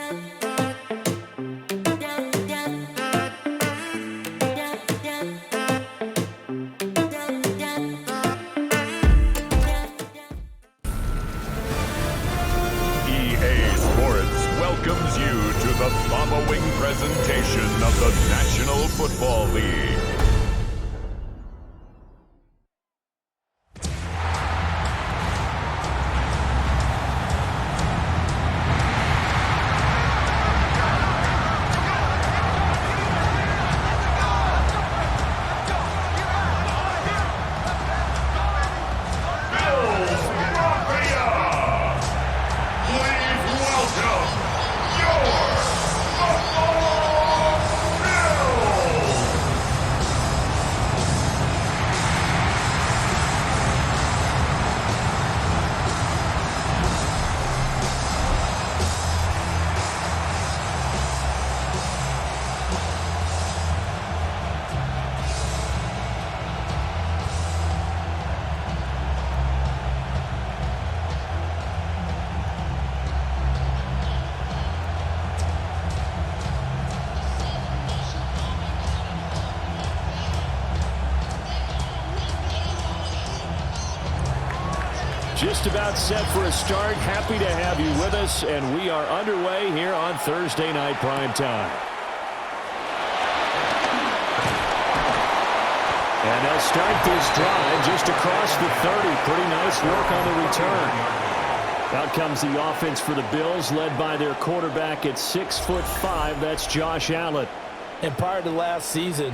Welcomes you to the following presentation of the National Football League. Just about set for a start. Happy to have you with us, and we are underway here on Thursday Night Prime Time. And they'll start this drive just across the 30. Pretty nice work on the return. Out comes the offense for the Bills, led by their quarterback at 6'5". That's Josh Allen. And prior to last season,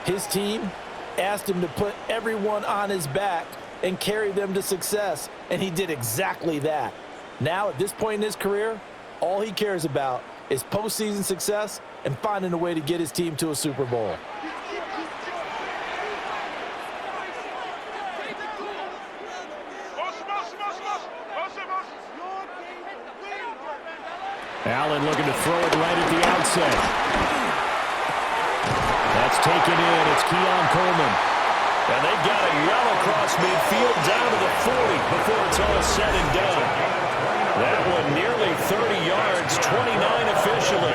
his team asked him to put everyone on his back and carry them to success, and he did exactly that. Now, at this point in his career, all he cares about is postseason success and finding a way to get his team to a Super Bowl. Allen looking to throw it right at the outset. That's taken in. It's Keon Coleman. And they've got it well across midfield down to the 40 before it's all said and done. That one nearly 30 yards, 29 officially.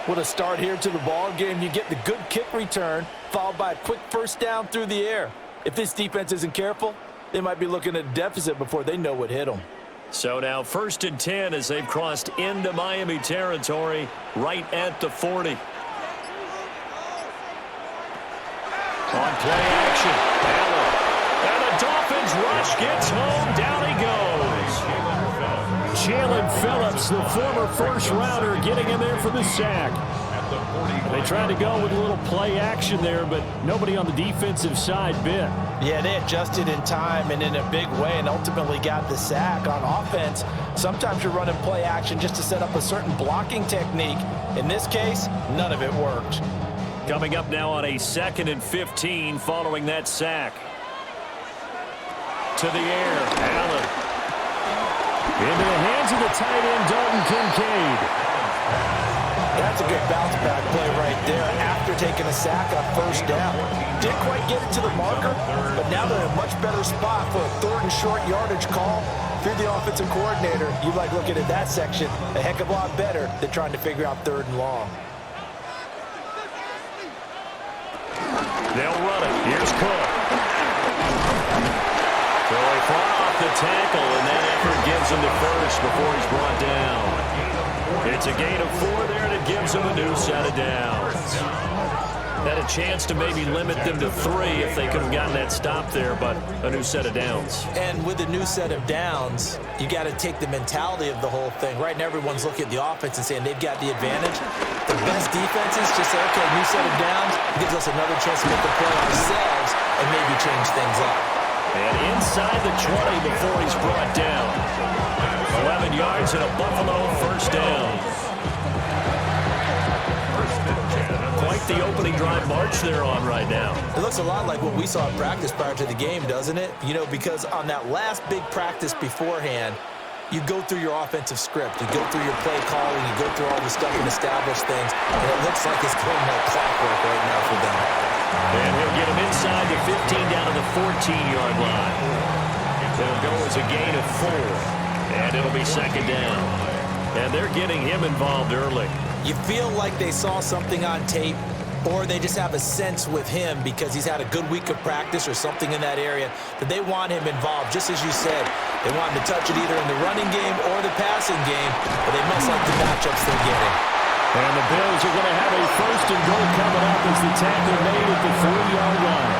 What a start here to the ball game. You get the good kick return, followed by a quick first down through the air. If this defense isn't careful, they might be looking at a deficit before they know what hit them. So now 1st and 10 as they've crossed into Miami territory right at the 40. On play action, Allen. And the Dolphins rush gets home. Down he goes. Jalen Phillips, the former first-rounder, getting in there for the sack. They tried to go with a little play action there, but nobody on the defensive side bit. Yeah, they adjusted in time and in a big way and ultimately got the sack. On offense, sometimes you're running play action just to set up a certain blocking technique. In this case, none of it worked. Coming up now on a 2nd and 15 following that sack. To the air, Allen. Into the hands of the tight end, Dalton Kincaid. That's a good bounce back play right there after taking a sack on first down. Didn't quite get it to the marker, but now they're in a much better spot for a 3rd and short yardage call. If you're the offensive coordinator, you like looking at that section a heck of a lot better than trying to figure out 3rd and long. They'll run it. Here's Cook. So they fall off the tackle, and that effort gives him the first before he's brought down. It's a gain of 4 there, and it gives them a new set of downs. Had a chance to maybe limit them to 3 if they could have gotten that stop there, but a new set of downs. And with a new set of downs, you got to take the mentality of the whole thing. Right now, everyone's looking at the offense and saying they've got the advantage. The best defenses just say, okay, new set of downs gives us another chance to make the play ourselves and maybe change things up. And inside the 20 before he's brought down. 11 yards and a Buffalo first down. Quite the opening drive march they're on right now. It looks a lot like what we saw in practice prior to the game, doesn't it? You know, because on that last big practice beforehand, you go through your offensive script. You go through your play calling. You go through all the stuff and establish things. And it looks like it's going like clockwork right now for them. And he'll get him inside the 15 down to the 14-yard line. It'll go as a gain of 4. And it'll be second down. And they're getting him involved early. You feel like they saw something on tape, or they just have a sense with him because he's had a good week of practice or something in that area that they want him involved. Just as you said, they want him to touch it either in the running game or the passing game, but they must like the matchups they're getting. And the Bills are going to have a first and goal coming up as the tackle made at the 3-yard line.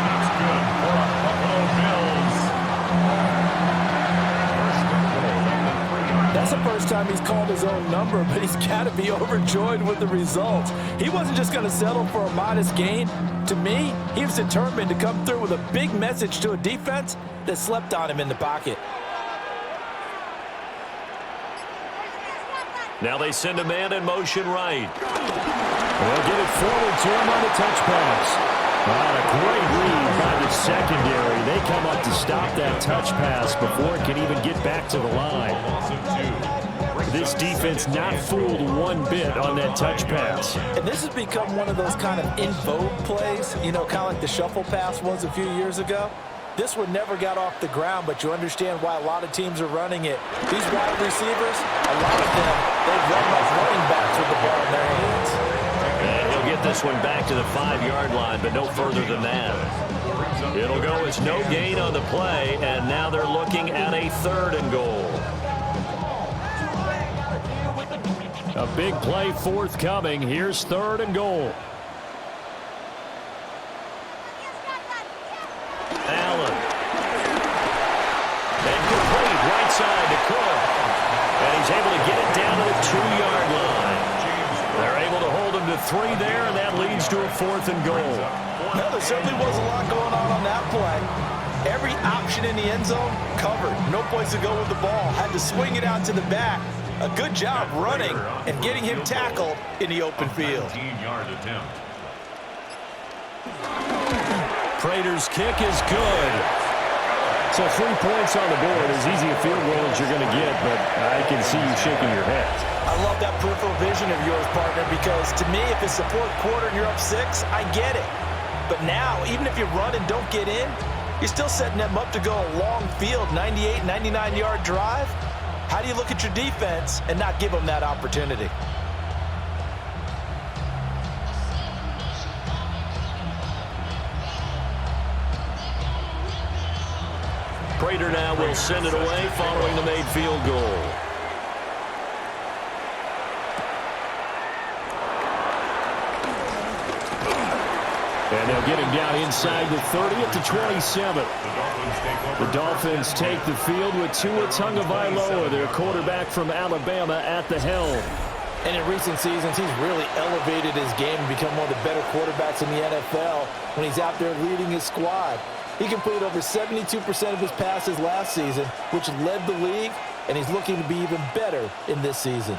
That's good for the Buffalo Bills. That's the first time he's called his own number, but he's got to be overjoyed with the results. He wasn't just going to settle for a modest gain. To me, he was determined to come through with a big message to a defense that slept on him in the pocket. Now they send a man in motion right. They'll get it forward to him on the touch pass. A great read by the secondary. They come up to stop that touch pass before it can even get back to the line. This defense not fooled one bit on that touch pass. And this has become one of those kind of in vogue plays, you know, kind of like the shuffle pass was a few years ago. This one never got off the ground, but you understand why a lot of teams are running it. These wide receivers, a lot of them, they've run like running backs with the ball in their hands. And he'll get this one back to the 5-yard line, but no further than that. It'll go as no gain on the play, and now they're looking at a 3rd and goal. A big play forthcoming. Here's 3rd and goal. Allen. And complete right side to Cook. And he's able to get it down to the 2-yard line. They're able to hold him to 3 there, and that leads to a 4th and goal. No, there certainly was a lot going on that play. Every option in the end zone covered. No place to go with the ball. Had to swing it out to the back. A good job running and getting him tackled in the open field. 15-yard attempt. Prater's kick is good. So 3 points on the board, as easy a field goal as you're going to get, but I can see you shaking your head. I love that peripheral vision of yours, partner, because to me, if it's the 4th quarter and you're up 6, I get it. But now, even if you run and don't get in, you're still setting them up to go a long field, 98, 99-yard drive. How do you look at your defense and not give them that opportunity? Prater now will send it away following the made field goal. And they'll get him down inside the 30 at the 27. The Dolphins take the field with Tua Tagovailoa, their quarterback from Alabama, at the helm. And in recent seasons, he's really elevated his game and become one of the better quarterbacks in the NFL when he's out there leading his squad. He completed over 72% of his passes last season, which led the league, and he's looking to be even better in this season.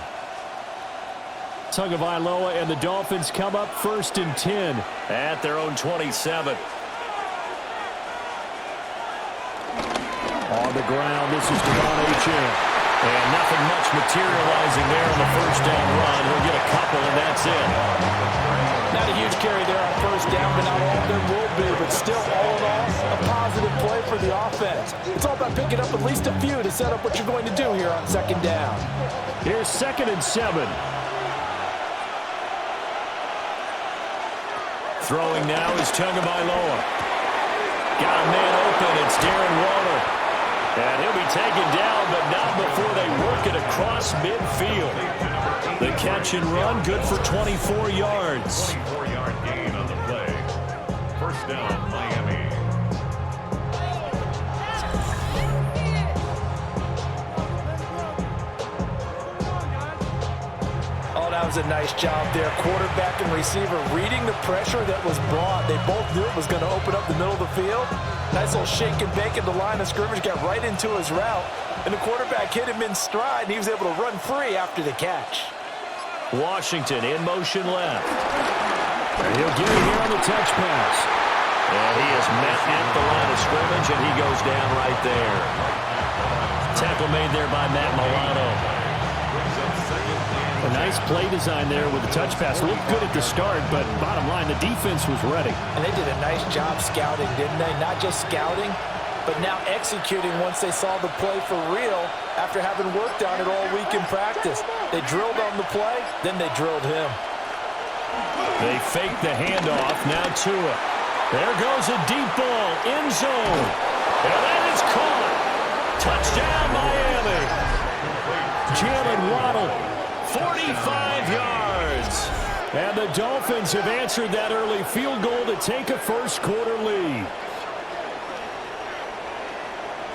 Tagovailoa and the Dolphins come up 1st and 10 at their own 27. On the ground, this is Devon Achane. And nothing much materializing there on the 1st down run. He'll get a couple, and that's it. Not a huge carry there on 1st down, but not all of them will be. But still, all in all, a positive play for the offense. It's all about picking up at least a few to set up what you're going to do here on 2nd down. Here's 2nd and 7. Throwing now is Tagovailoa. Got a man open. It's Darren Waller. And he'll be taken down, but not before they work it across midfield. The catch and run, good for 24 yards. 24-yard gain on the play. 1st down, Miami. Oh, that was a nice job there. Quarterback and receiver reading the pressure that was brought. They both knew it was going to open up the middle of the field. Nice little shake and bake at the line of scrimmage, got right into his route. And the quarterback hit him in stride, and he was able to run free after the catch. Washington in motion left. And he'll get it here on the touch pass. And he is met at the line of scrimmage, and he goes down right there. Tackle made there by Matt Milano. Brings up 2nd and A nice play design there with the touch pass. Looked good at the start, but bottom line, the defense was ready. And they did a nice job scouting, didn't they? Not just scouting, but now executing once they saw the play for real after having worked on it all week in practice. They drilled on the play, then they drilled him. They fake the handoff. Now Tua. There goes a deep ball. End zone. And that is caught. Touchdown, Miami. Jalen Waddle, 45 yards. And the Dolphins have answered that early field goal to take a first-quarter lead.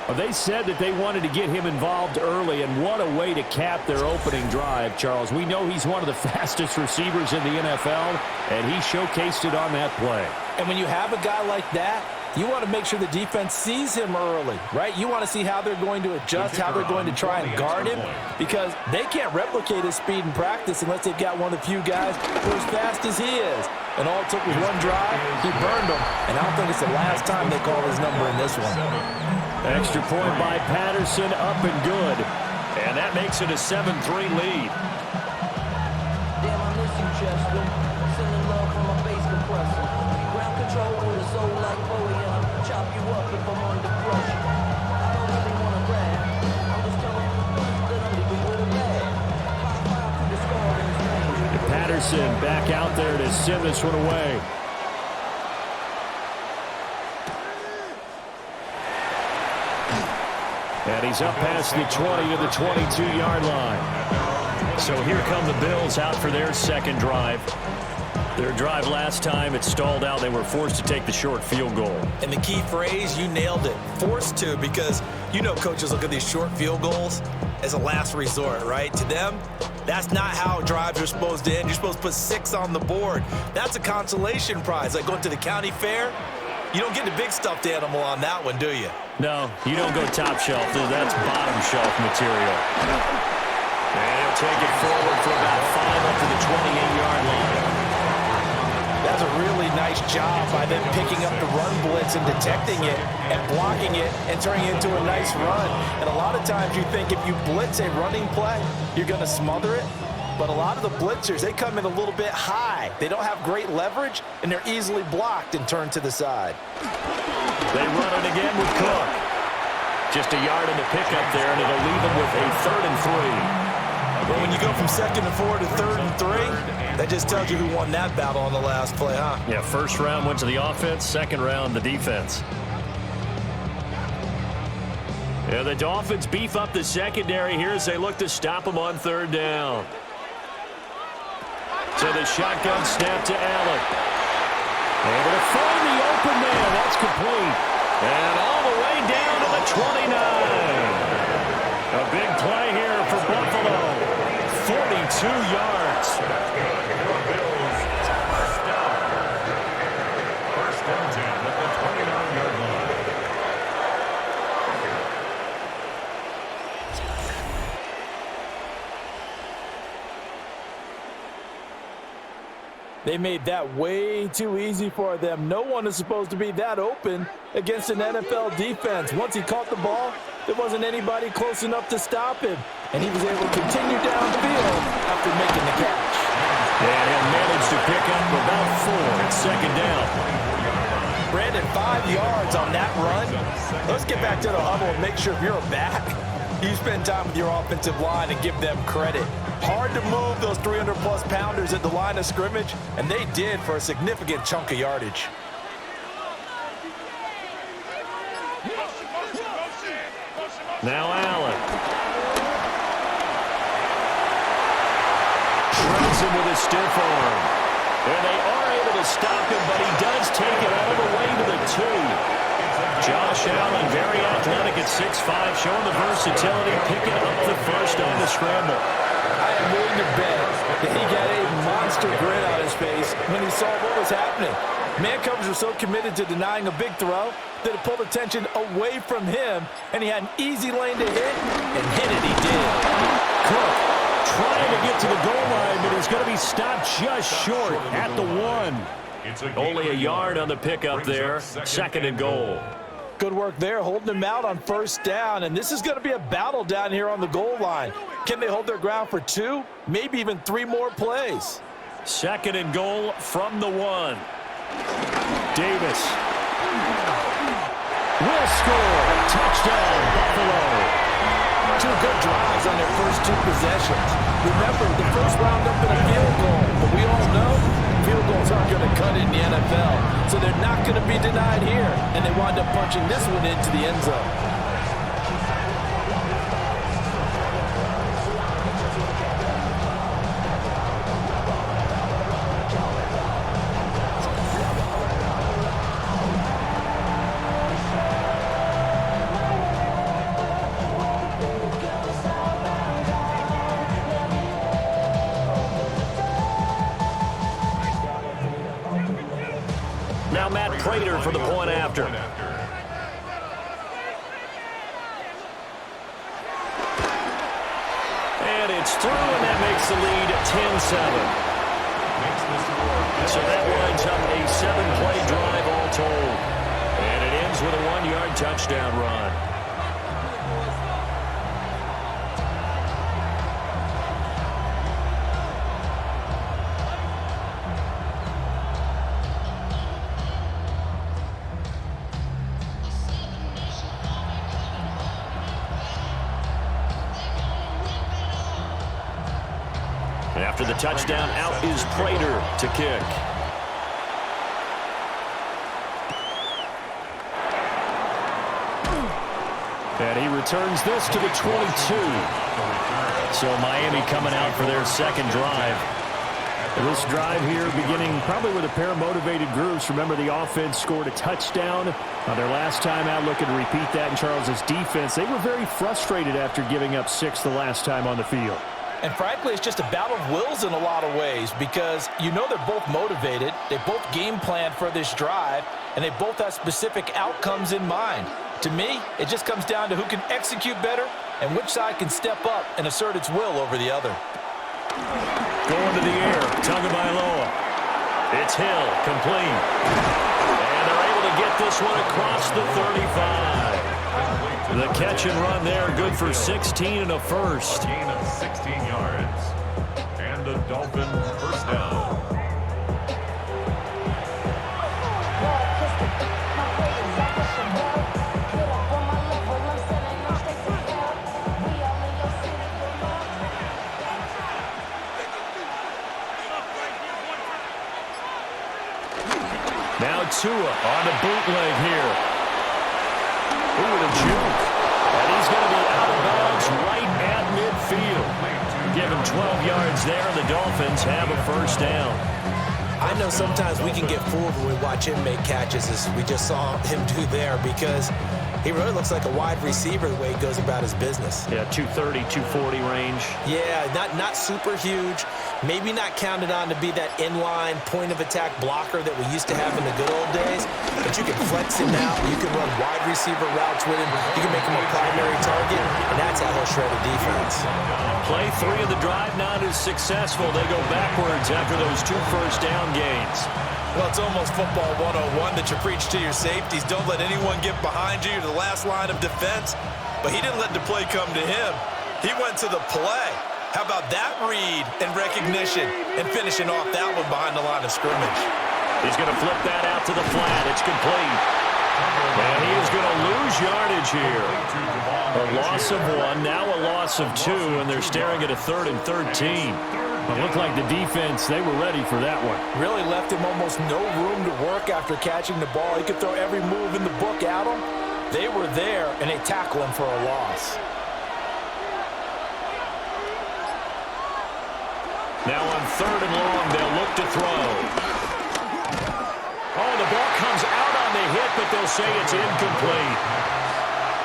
Well, they said that they wanted to get him involved early, and what a way to cap their opening drive, Charles. We know he's one of the fastest receivers in the NFL, and he showcased it on that play. And when you have a guy like that, you want to make sure the defense sees him early, right? You want to see how they're going to adjust, how they're going to try and guard him, because they can't replicate his speed in practice unless they've got one of the few guys who are as fast as he is. And all it took was one drive, he burned them, and I don't think it's the last time they call his number in this one. Extra point by Patterson, up and good. And that makes it a 7-3 lead. Damn, I miss you, Chester. Sending love from my bass compressor. Ground control with a soul like Bowie, and I'll chop you up if I'm under pressure. I don't really want to brag. I'm just telling you that I'm leaving with a bag. 5-5 to the score in his range. Patterson back out there to send this one away. And he's up past the 20 to the 22-yard line. So here come the Bills out for their second drive. Their drive last time, it stalled out. They were forced to take the short field goal. And the key phrase, you nailed it, forced to, because you know coaches look at these short field goals as a last resort, right? To them, that's not how drives are supposed to end. You're supposed to put 6 on the board. That's a consolation prize, like going to the county fair. You don't get the big stuffed animal on that one, do you? No, you don't go top shelf. That's bottom shelf material. And he'll take it forward for about 5 up to the 28-yard line. That's a really nice job by them picking up the run blitz and detecting it and blocking it and turning it into a nice run. And a lot of times you think if you blitz a running play, you're going to smother it. But a lot of the blitzers, they come in a little bit high. They don't have great leverage, and they're easily blocked and turned to the side. They run it again with Cook. Just a yard in the pickup there, and it'll leave them with a 3rd and 3. But when you go from 2nd and 4 to 3rd and 3, that just tells you who won that battle on the last play, huh? Yeah, first round went to the offense, second round the defense. Yeah, the Dolphins beef up the secondary here as they look to stop them on 3rd down. So the shotgun snap to Allen. Able to find the open man. That's complete. And all the way down to the 29. A big play here for Buffalo. 42 yards. First and 10 at the 29-yard line. They made that way too easy for them. No one is supposed to be that open against an NFL defense. Once he caught the ball, there wasn't anybody close enough to stop him. And he was able to continue downfield after making the catch. And he'll manage to pick up about 4 at 2nd down. Brandon, 5 yards on that run. Let's get back to the huddle and make sure if you're a back, you spend time with your offensive line and give them credit. Hard to move those 300-plus pounders at the line of scrimmage, and they did for a significant chunk of yardage. Now Allen. Shreds him with a stiff arm. And they are able to stop him, but he does take it all the way to the 2. Josh Allen, very athletic at 6'5", showing the versatility, picking up the first on the scramble. I am willing to bet that he got a monster grin on his face when he saw what was happening. Man coverage was so committed to denying a big throw that it pulled attention away from him, and he had an easy lane to hit, and hit it he did. Cook trying to get to the goal line, but he's going to be stopped just short at the 1. Only a yard on the pickup there, 2nd and goal. Good work there, holding him out on first down. And this is going to be a battle down here on the goal line. Can they hold their ground for 2, maybe even 3 more plays? 2nd and goal from the 1. Davis will score. Touchdown, Buffalo. 2 good drives on their first 2 possessions. Remember, the first wound up in a field goal, but we all know field goals aren't going to cut in the NFL, so they're not going to be denied here, and they wind up punching this one into the end zone. Now Matt Prater for the point after. And it's through, and that makes the lead 10-7. So that winds up a 7-play drive all told. And it ends with a 1-yard touchdown run. After the touchdown, out is Prater to kick. And he returns this to the 22. So Miami coming out for their 2nd drive. This drive here beginning probably with a pair of motivated groups. Remember, the offense scored a touchdown on their last time out, looking to repeat that in Charles's defense. They were very frustrated after giving up 6 the last time on the field. And frankly, it's just a battle of wills in a lot of ways because you know they're both motivated, they both game plan for this drive, and they both have specific outcomes in mind. To me, it just comes down to who can execute better and which side can step up and assert its will over the other. Going to the air, Tagovailoa. It's Hill, complete. And they're able to get this one across the 35. The catch and run there, good for 16 and a first. Gain of 16 yards. And the Dolphins first down. Now Tua on the bootleg here. Ooh, the juke. And he's going to be out of bounds right at midfield. Give him 12 yards there. The Dolphins have a first down. I know sometimes we can get fooled when we watch him make catches, as we just saw him do there, because he really looks like a wide receiver the way he goes about his business. Yeah, 230, 240 range. Yeah, not super huge. Maybe not counted on to be that inline point-of-attack blocker that we used to have in the good old days, but you can flex him out. You can run wide receiver routes with him. You can make him a primary target, and that's how he'll shred a defense. Play 3 of the drive not as successful. They go backwards after those 2 first down gains. Well, it's almost football 101 that you preach to your safeties. Don't let anyone get behind you. You're the last line of defense. But he didn't let the play come to him. He went to the play. How about that read and recognition and finishing off that one behind the line of scrimmage? He's going to flip that out to the flat. It's complete. And he is going to lose yardage here. A loss of 1, now a loss of 2, and they're staring at a 3rd and 13. It looked like the defense, they were ready for that one. Really left him almost no room to work after catching the ball. He could throw every move in the book at him. They were there, and they tackle him for a loss. Now on 3rd and long, they'll look to throw. Oh, the ball comes out on the hit, but they'll say it's incomplete.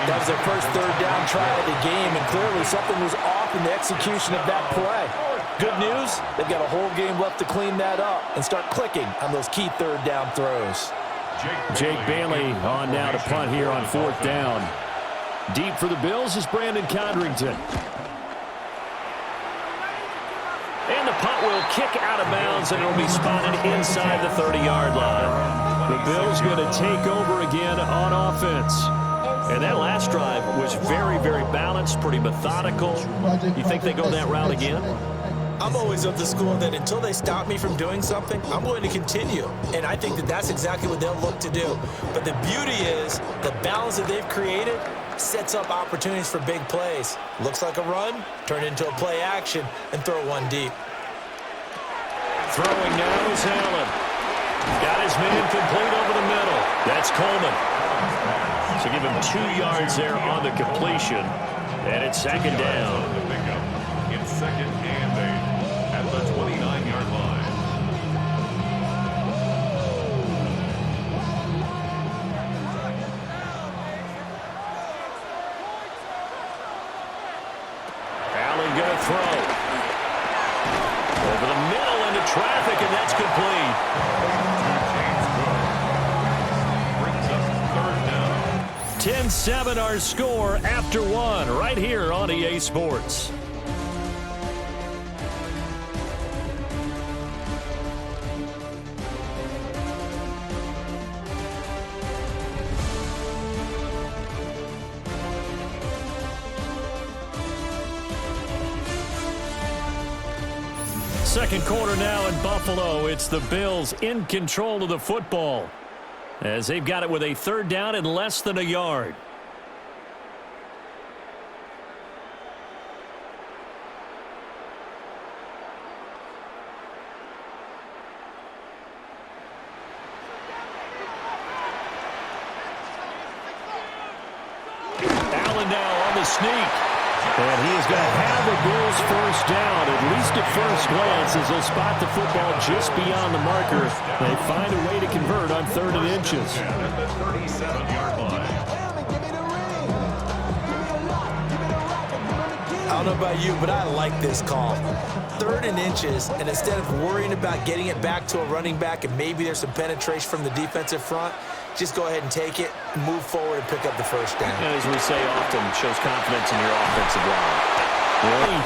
That was their first 3rd down try of the game, and clearly something was off in the execution of that play. Good news, they've got a whole game left to clean that up and start clicking on those key 3rd down throws. Jake Bailey on now to punt here on 4th down. Deep for the Bills is Brandon Condrington. And the punt will kick out of bounds, and it'll be spotted inside the 30-yard line. The Bills going to take over again on offense. And that last drive was very, very balanced, pretty methodical. You think they go that route again? I'm always of the school that until they stop me from doing something, I'm going to continue. And I think that that's exactly what they'll look to do. But the beauty is the balance that they've created sets up opportunities for big plays. Looks like a run, turn into a play action, and throw one deep. Throwing now is Allen. Got his man complete over the middle. That's Coleman. So give him 2 yards there on the completion. And it's second down. It's second and 8 at the 29-yard line. Allen going to throw. Over the middle into traffic, and that's complete. Brings up third down. 10-7 our score after one right here on EA Sports. Second quarter now in Buffalo. It's the Bills in control of the football as they've got it with a third down and less than a yard. Allen now on the sneak. And he is going to have the Bills first down, at least at first glance, as they'll spot the football just beyond the marker. They find a way to convert on 3rd and inches. At the 37-yard line. I don't know about you, but I like this call. 3rd and inches, and instead of worrying about getting it back to a running back and maybe there's some penetration from the defensive front, just go ahead and take it, move forward, and pick up the first down. And as we say often, shows confidence in your offensive line. Really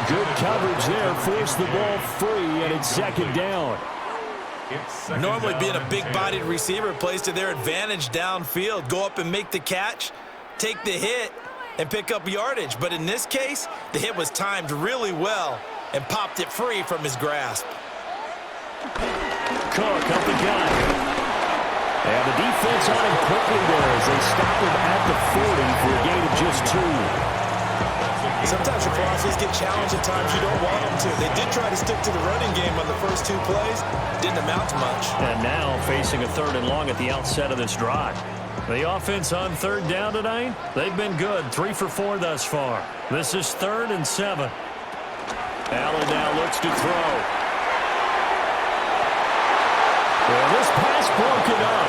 good coverage there. Force the ball free, and it's second down. Normally being a big-bodied receiver plays to their advantage downfield. Go up and make the catch, take the hit, and pick up yardage. But in this case, the hit was timed really well and popped it free from his grasp. Cook up the gun. And the defense on him quickly there as they stop him at the 40 for a gain of just 2. Sometimes your philosophies get challenged at times you don't want them to. They did try to stick to the running game on the first 2 plays. Didn't amount to much. And now facing a 3rd and long at the outset of this drive. The offense on 3rd down tonight, they've been good. 3 for 4 thus far. This is 3rd and 7. Allen now looks to throw. Well, this pass broken up.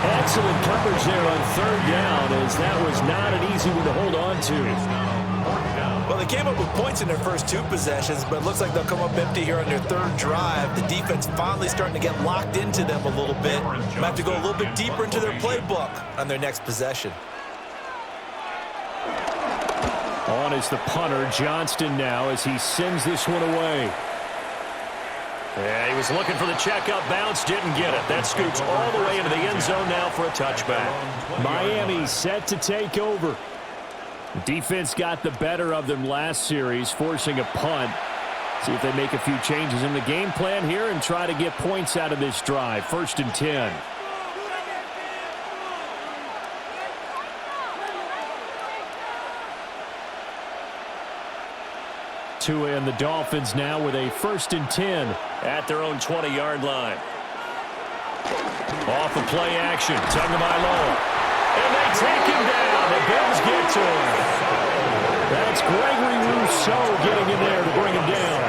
Excellent coverage there on 3rd down, as that was not an easy one to hold on to. Well, they came up with points in their first 2 possessions, but it looks like they'll come up empty here on their 3rd drive. The defense finally starting to get locked into them a little bit. Might have to go a little bit deeper into their playbook on their next possession. On is the punter, Johnston now, as he sends this one away. Yeah, he was looking for the checkup bounce, didn't get it. That scoots all the way into the end zone now for a touchback. Miami set to take over. Defense got the better of them last series, forcing a punt. See if they make a few changes in the game plan here and try to get points out of this drive. 1st and 10. Tua and the Dolphins now with a 1st and 10 at their own 20-yard line. Off of play action, Tagovailoa. And they take him down. The Bills get to him. That's Gregory Rousseau getting in there to bring him down.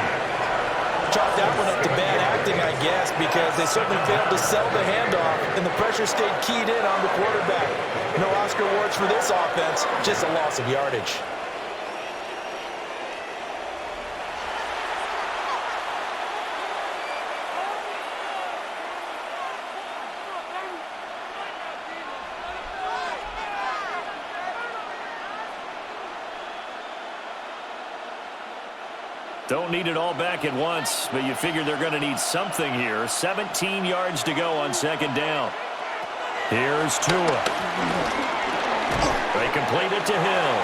Chalk that one up to bad acting, I guess, because they certainly failed to sell the handoff, and the pressure stayed keyed in on the quarterback. No Oscar awards for this offense, just a loss of yardage. Don't need it all back at once, but you figure they're going to need something here. 17 yards to go on second down. Here's Tua. They complete it to Hill.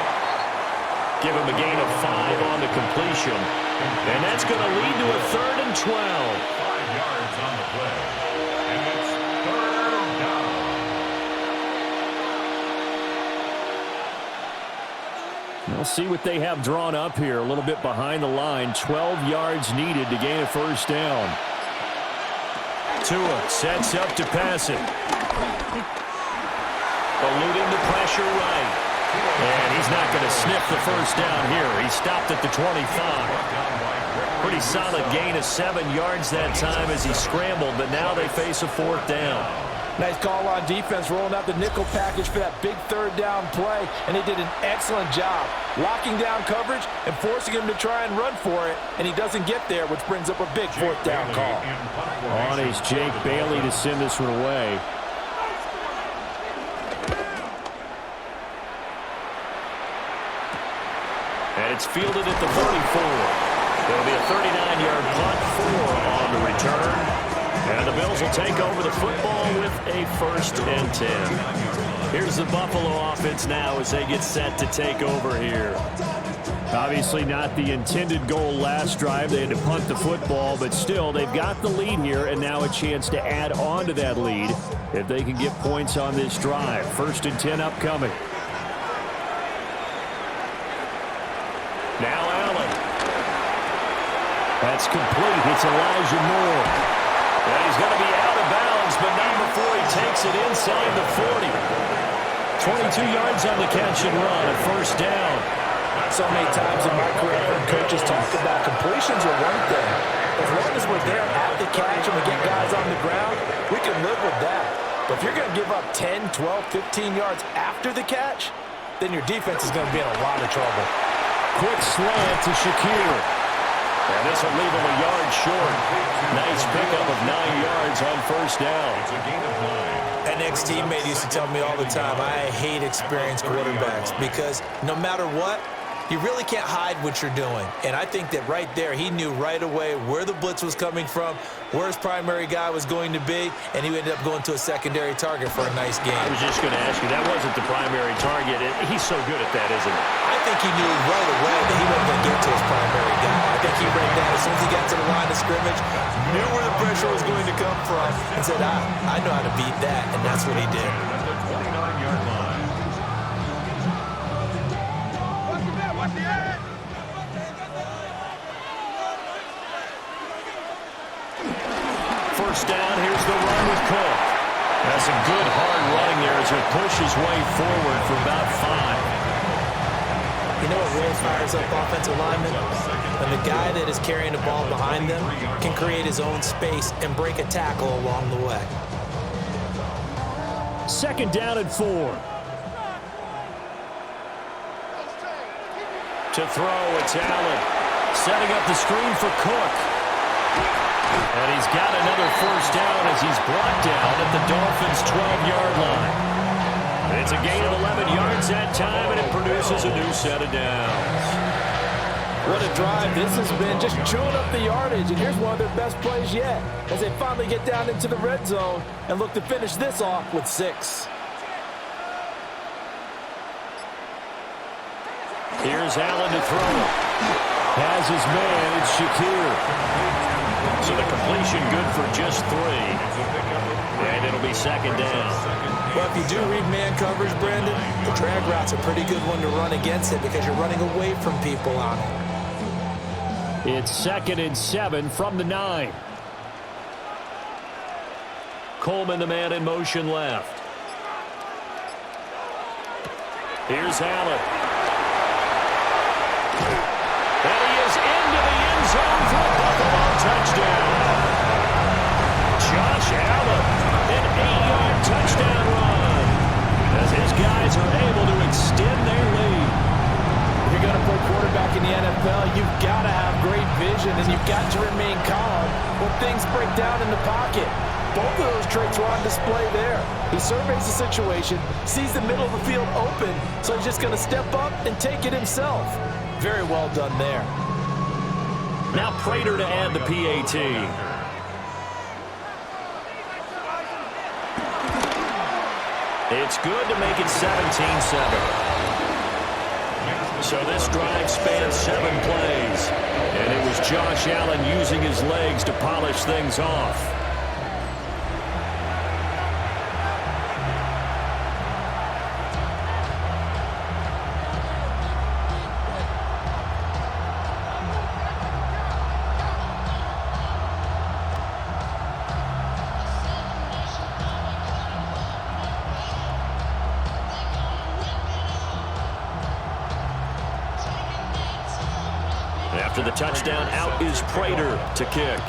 Give him a gain of 5 on the completion. And that's going to lead to a 3rd and 12. 5 yards on the play. And it's 3rd down. We'll see what they have drawn up here. A little bit behind the line. 12 yards needed to gain a first down. Tua sets up to pass it. Eluding the pressure right. And he's not going to sniff the first down here. He stopped at the 25. Pretty solid gain of 7 yards that time as he scrambled, but now they face a 4th down. Nice call on defense, rolling out the nickel package for that big 3rd down play, and they did an excellent job locking down coverage and forcing him to try and run for it, and he doesn't get there, which brings up a big 4th down call. On is Jake Bailey to send this one away. And it's fielded at the 44. There'll be a 39-yard punt, 4 on the return. And the Bills will take over the football with a 1st and 10. Here's the Buffalo offense now as they get set to take over here. Obviously not the intended goal last drive. They had to punt the football, but still they've got the lead here and now a chance to add on to that lead if they can get points on this drive. 1st and 10 upcoming. Now Allen. That's complete. It's Elijah Moore. And he's going to be out of bounds, but not before he takes it inside the 40. 22 yards on the catch and run, a 1st down. So many times in my career, I've heard coaches talk about completions are one thing. As long as we're there at the catch and we get guys on the ground, we can live with that. But if you're going to give up 10, 12, 15 yards after the catch, then your defense is going to be in a lot of trouble. Quick slant to Shakir. And this will leave him a yard short. Nice pickup of 9 yards on 1st down. It's a gain of 9. An ex-teammate used to tell me all the time, I hate experienced quarterbacks because no matter what, you really can't hide what you're doing. And I think that right there, he knew right away where the blitz was coming from, where his primary guy was going to be, and he ended up going to a secondary target for a nice game. I was just going to ask you, that wasn't the primary target. He's so good at that, isn't he? I think he knew right away that he wasn't going to get to his primary guy. I think he read that as soon as he got to the line of scrimmage, knew where the pressure was going to come from, and said, I know how to beat that, and that's what he did. At the 29-yard line. First down, here's the run with Cook. That's some good hard running there as he pushes his way forward for about 5. You know what really fires up offensive linemen? When the guy that is carrying the ball behind them can create his own space and break a tackle along the way. 2nd down and 4. To throw, it's Allen. Setting up the screen for Cook. And he's got another 1st down as he's brought down at the Dolphins' 12-yard line. It's a gain of 11 yards that time, and it produces a new set of downs. What a drive this has been, just chewing up the yardage, and here's one of their best plays yet as they finally get down into the red zone and look to finish this off with 6. Here's Allen to throw. Has his man, it's Shakir. So the completion good for just 3. And it'll be 2nd down. Well, if you do read man coverage, Brandon, the drag route's a pretty good one to run against it because you're running away from people on it. It's 2nd and 7 from the 9. Coleman, the man in motion left. Here's Allen. And he is into the end zone for a Buffalo touchdown. Josh Allen, an 8-yard touchdown run as his guys are able to extend their lead. If you're going to play quarterback in the NFL, you've got to have great vision, and you've got to remain calm when things break down in the pocket. Both of those traits were on display there. He surveys the situation, sees the middle of the field open, so he's just going to step up and take it himself. Very well done there. Now Prater to add the PAT. It's good to make it 17-7. So this drive spans 7 plays. And it was Josh Allen using his legs to polish things off. After the touchdown, out is Prater to kick.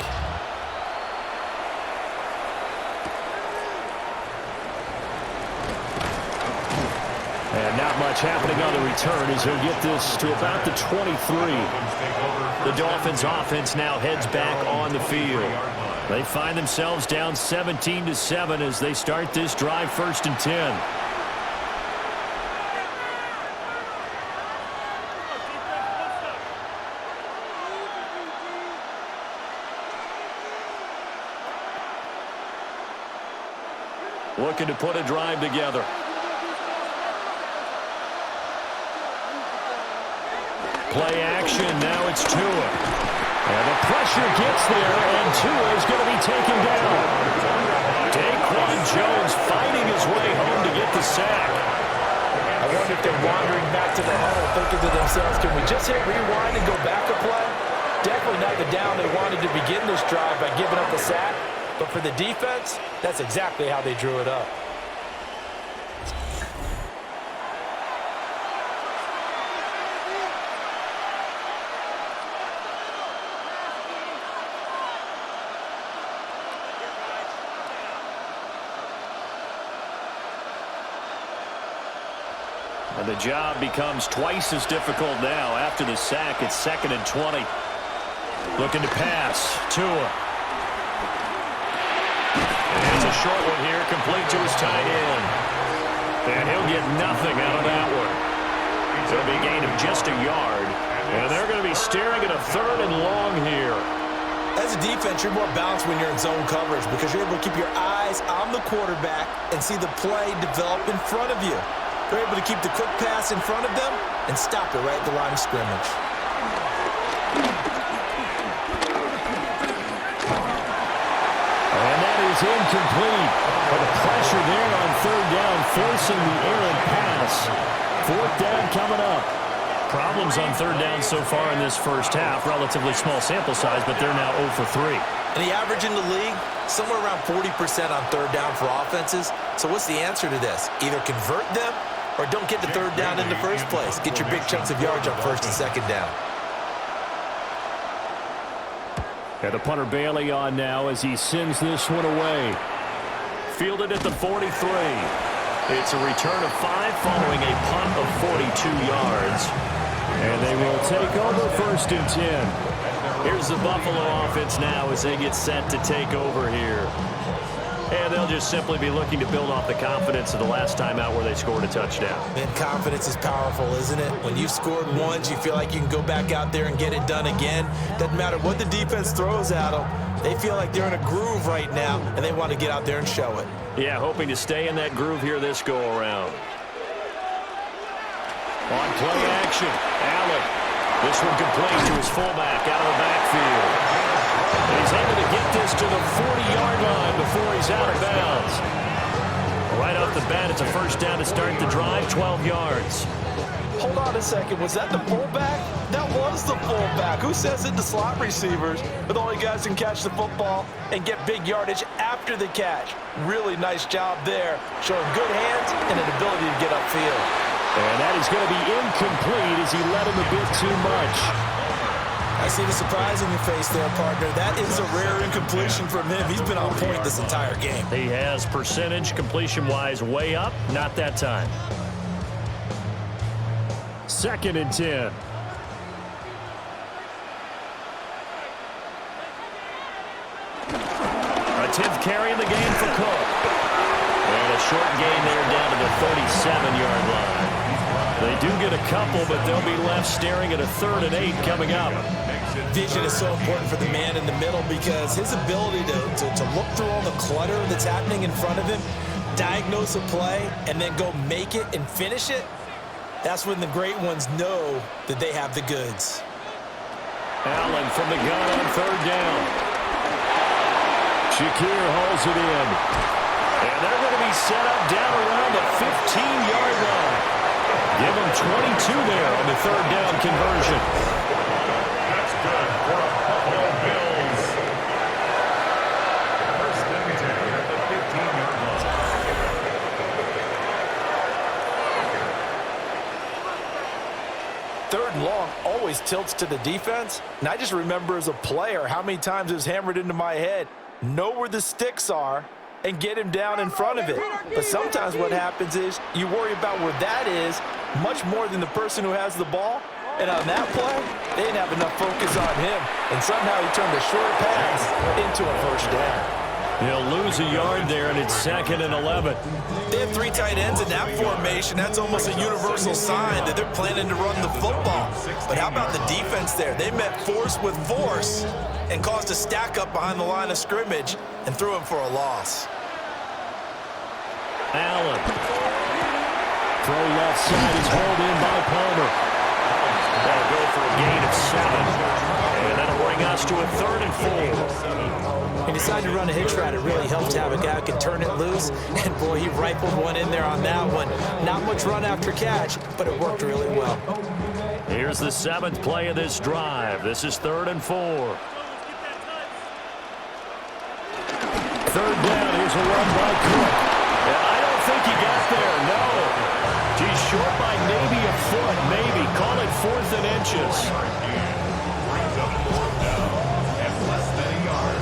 And not much happening on the return as he'll get this to about the 23. The Dolphins offense now heads back on the field. They find themselves down 17-7 as they start this drive 1st and 10. Looking to put a drive together. Play action. Now it's Tua. And the pressure gets there, and Tua is going to be taken down. Daquan Jones fighting his way home to get the sack. I wonder if they're wandering back to the huddle thinking to themselves, can we just hit rewind and go back a play? Definitely not the down they wanted to begin this drive by giving up the sack. But for the defense, that's exactly how they drew it up. And the job becomes twice as difficult now. After the sack, it's 2nd and 20. Looking to pass. Tua. It's a short one here, complete to his tight end. And he'll get nothing out of that one. It'll be a gain of just a yard. And they're going to be staring at a 3rd and long here. As a defense, you're more balanced when you're in zone coverage because you're able to keep your eyes on the quarterback and see the play develop in front of you. They're able to keep the quick pass in front of them and stop it right at the line of scrimmage. And that is incomplete. But the pressure there on 3rd down, forcing the errant pass. 4th down coming up. Problems on 3rd down so far in this first half. Relatively small sample size, but they're now 0 for 3. And the average in the league, somewhere around 40% on 3rd down for offenses. So what's the answer to this? Either convert them or don't get the 3rd down in the first place. Get your big chunks of yards on 1st and 2nd down. And the punter Bailey on now as he sends this one away. Fielded at the 43. It's a return of 5 following a punt of 42 yards. And they will take over 1st and 10. Here's the Buffalo offense now as they get set to take over here. And they'll just simply be looking to build off the confidence of the last time out where they scored a touchdown. Man, confidence is powerful, isn't it? When you've scored once, you feel like you can go back out there and get it done again. Doesn't matter what the defense throws at them. They feel like they're in a groove right now, and they want to get out there and show it. Yeah, hoping to stay in that groove here this go-around. On play action, Allen. This one complete to his fullback out of the backfield. And he's able to get this to the 40-yard line before he's out of bounds. Right off the bat, it's a 1st down to start the drive, 12 yards. Hold on a second. Was that the fullback? That was the fullback. Who says it to slot receivers? But the only guys who can catch the football and get big yardage after the catch. Really nice job there. Showing good hands and an ability to get upfield. And that is going to be incomplete as he led him a bit too much. I see the surprise in your face there, partner. That is a rare incompletion from him. He's been on point this entire game. He has percentage completion-wise way up. Not that time. 2nd and 10. A 10th carry in the game for Cook. And a short gain there down to the 37-yard line. They do get a couple, but they'll be left staring at a 3rd and 8 coming up. Vision is so important for the man in the middle because his ability to look through all the clutter that's happening in front of him, diagnose a play, and then go make it and finish it, that's when the great ones know that they have the goods. Allen from the gun on 3rd down. Shakir holds it in. And they're going to be set up down around the 15-yard line. Give them 22 there on the 3rd down conversion. That's good for the Buffalo Bills. First and 10 at the 15-yard line. Third and long always tilts to the defense. And I just remember as a player how many times it was hammered into my head. Know where the sticks are and get him down in front of it. But sometimes what happens is you worry about where that is much more than the person who has the ball. And on that play, they didn't have enough focus on him. And somehow he turned a short pass into a first down. He'll lose a yard there, and it's 2nd and 11. They have 3 tight ends in that formation. That's almost a universal sign that they're planning to run the football. But how about the defense there? They met force with force and caused a stack up behind the line of scrimmage and threw him for a loss. Allen. Throw left side is hauled in by Palmer. That'll go for a gain of 7. And that'll bring us to a 3rd and 4. He decided to run a hitch route. It really helped to have a guy who can turn it loose. And, boy, he rifled one in there on that one. Not much run after catch, but it worked really well. Here's the 7th play of this drive. This is 3rd and 4. 3rd down. Here's a run by Cook. And I don't think he got there, no. He's short by maybe a foot, maybe. Call it 4th and inches. Brings up 4th down and less than a yard.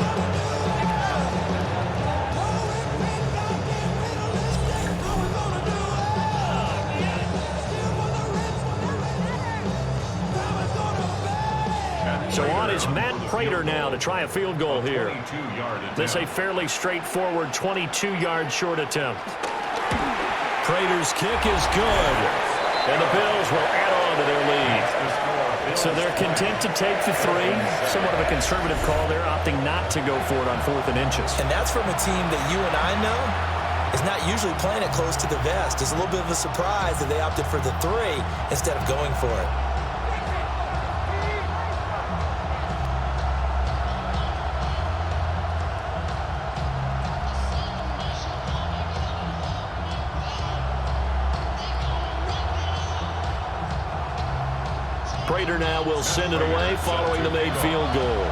So on is Matt Prater now to try a field goal here. This a fairly straightforward 22-yard short attempt. Prater's kick is good. And the Bills will add on to their lead. So they're content to take the 3. Somewhat of a conservative call there, opting not to go for it on 4th and inches. And that's from a team that you and I know is not usually playing it close to the vest. It's a little bit of a surprise that they opted for the 3 instead of going for it. Prater now will send it away following the made field goal.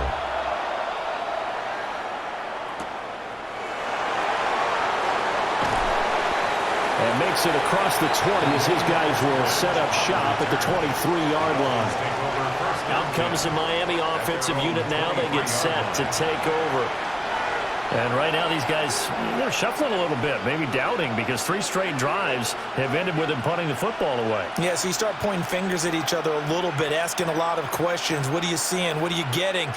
And makes it across the 20 as his guys will set up shop at the 23-yard line. Out comes the Miami offensive unit now. They get set to take over. And right now these guys, they're shuffling a little bit, maybe doubting, because 3 straight drives have ended with them punting the football away. Yeah, so you start pointing fingers at each other a little bit, asking a lot of questions. What are you seeing? What are you getting?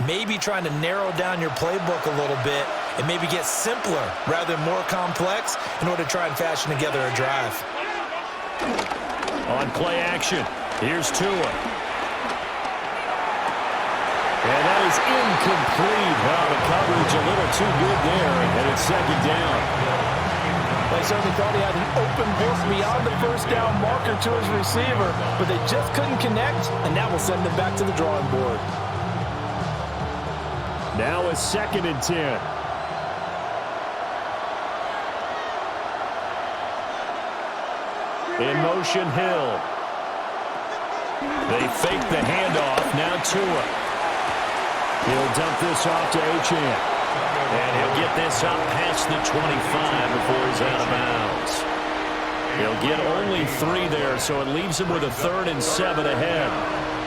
Maybe trying to narrow down your playbook a little bit and maybe get simpler rather than more complex in order to try and fashion together a drive. On play action, here's Tua. And that is incomplete. Wow, the coverage a little too good there, and it's 2nd down. They certainly thought he had an open book beyond the first down marker to his receiver, but they just couldn't connect, and that will send them back to the drawing board. Now a 2nd and 10. In motion, Hill. They fake the handoff. Now Tua. He'll dump this off to Achane. And he'll get this up past the 25 before he's out of bounds. He'll get only 3 there, so it leaves him with a 3rd and 7 ahead.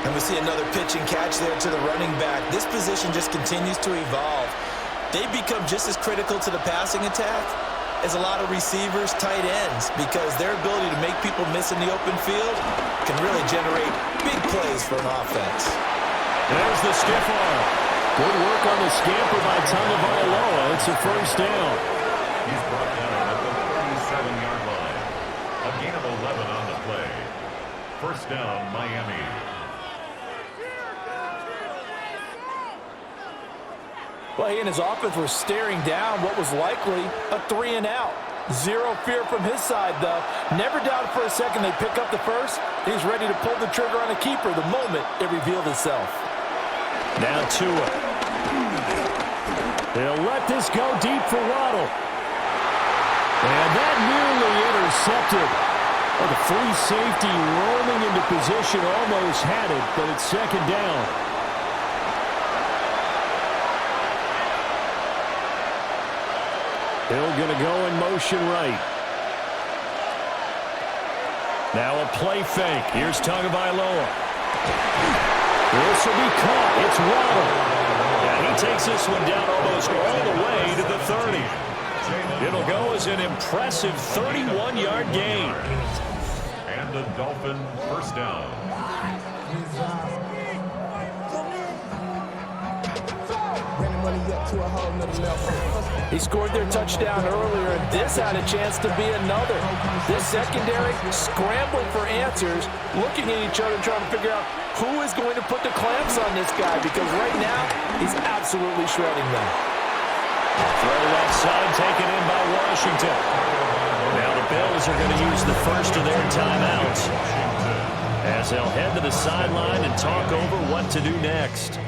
And we see another pitch and catch there to the running back. This position just continues to evolve. They become just as critical to the passing attack as a lot of receivers, tight ends, because their ability to make people miss in the open field can really generate big plays for an offense. There's the stiff arm. Good work on the scamper by Tagovailoa. It's a first down. He's brought down at the 37-yard line. A gain of 11 on the play. down, Miami. Well, he and his offense were staring down what was likely a 3-and-out. Zero fear from his side, though. Never doubted for a second they pick up the first. He's ready to pull the trigger on a keeper the moment it revealed itself. Now Tua. They'll let this go deep for Waddle. And that nearly intercepted. Well, the free safety rolling into position almost had it, but it's second down. Hill going to go in motion right. Now a play fake. Here's Tagovailoa. This will be caught. It's Waddle. Yeah, he takes this one down almost all the way to the 30. It'll go as an impressive 31-yard gain. And the Dolphin first down. He scored their touchdown earlier, and this had a chance to be another. This secondary scrambling for answers, looking at each other, trying to figure out who is going to put the clamps on this guy, because right now he's absolutely shredding them. Throw left side taken in by Washington. Now the Bills are going to use the first of their timeouts as they'll head to the sideline and talk over what to do next.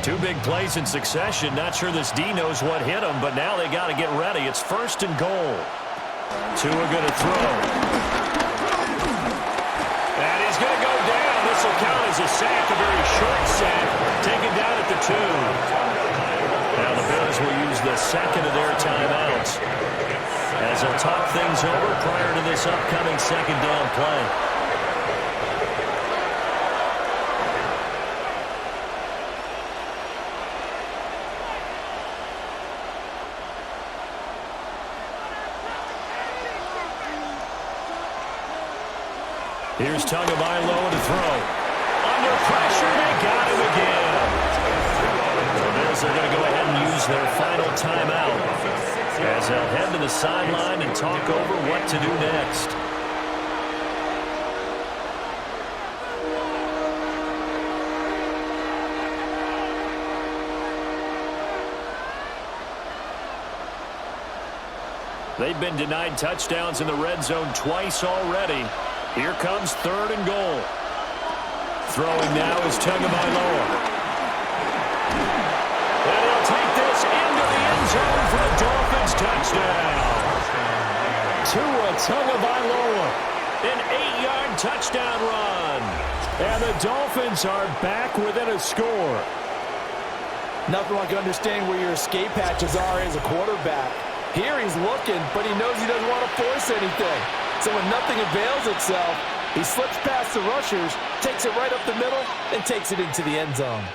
Two big plays in succession. Not sure this D knows what hit him, but now they got to get ready. It's first and goal. Tua going to throw. And he's going to go down. This will count as a sack, a very short sack, taken down at the 2. Now the Bills will use the second of their timeouts as they'll talk things over prior to this upcoming second down play. Here's Tagovailoa to throw. Under pressure, they got him again. The Bills are going to go ahead and use their final timeout as they'll head to the sideline and talk over what to do next. They've been denied touchdowns in the red zone twice already. Here comes third and goal. Throwing now is Tagovailoa. And he'll take this into the end zone for the Dolphins touchdown. Tua Tagovailoa, an 8-yard touchdown run. And the Dolphins are back within a score. Nothing like understanding where your escape hatches are as a quarterback. Here he's looking, but he knows he doesn't want to force anything. So when nothing avails itself, he slips past the rushers, takes it right up the middle, and takes it into the end zone.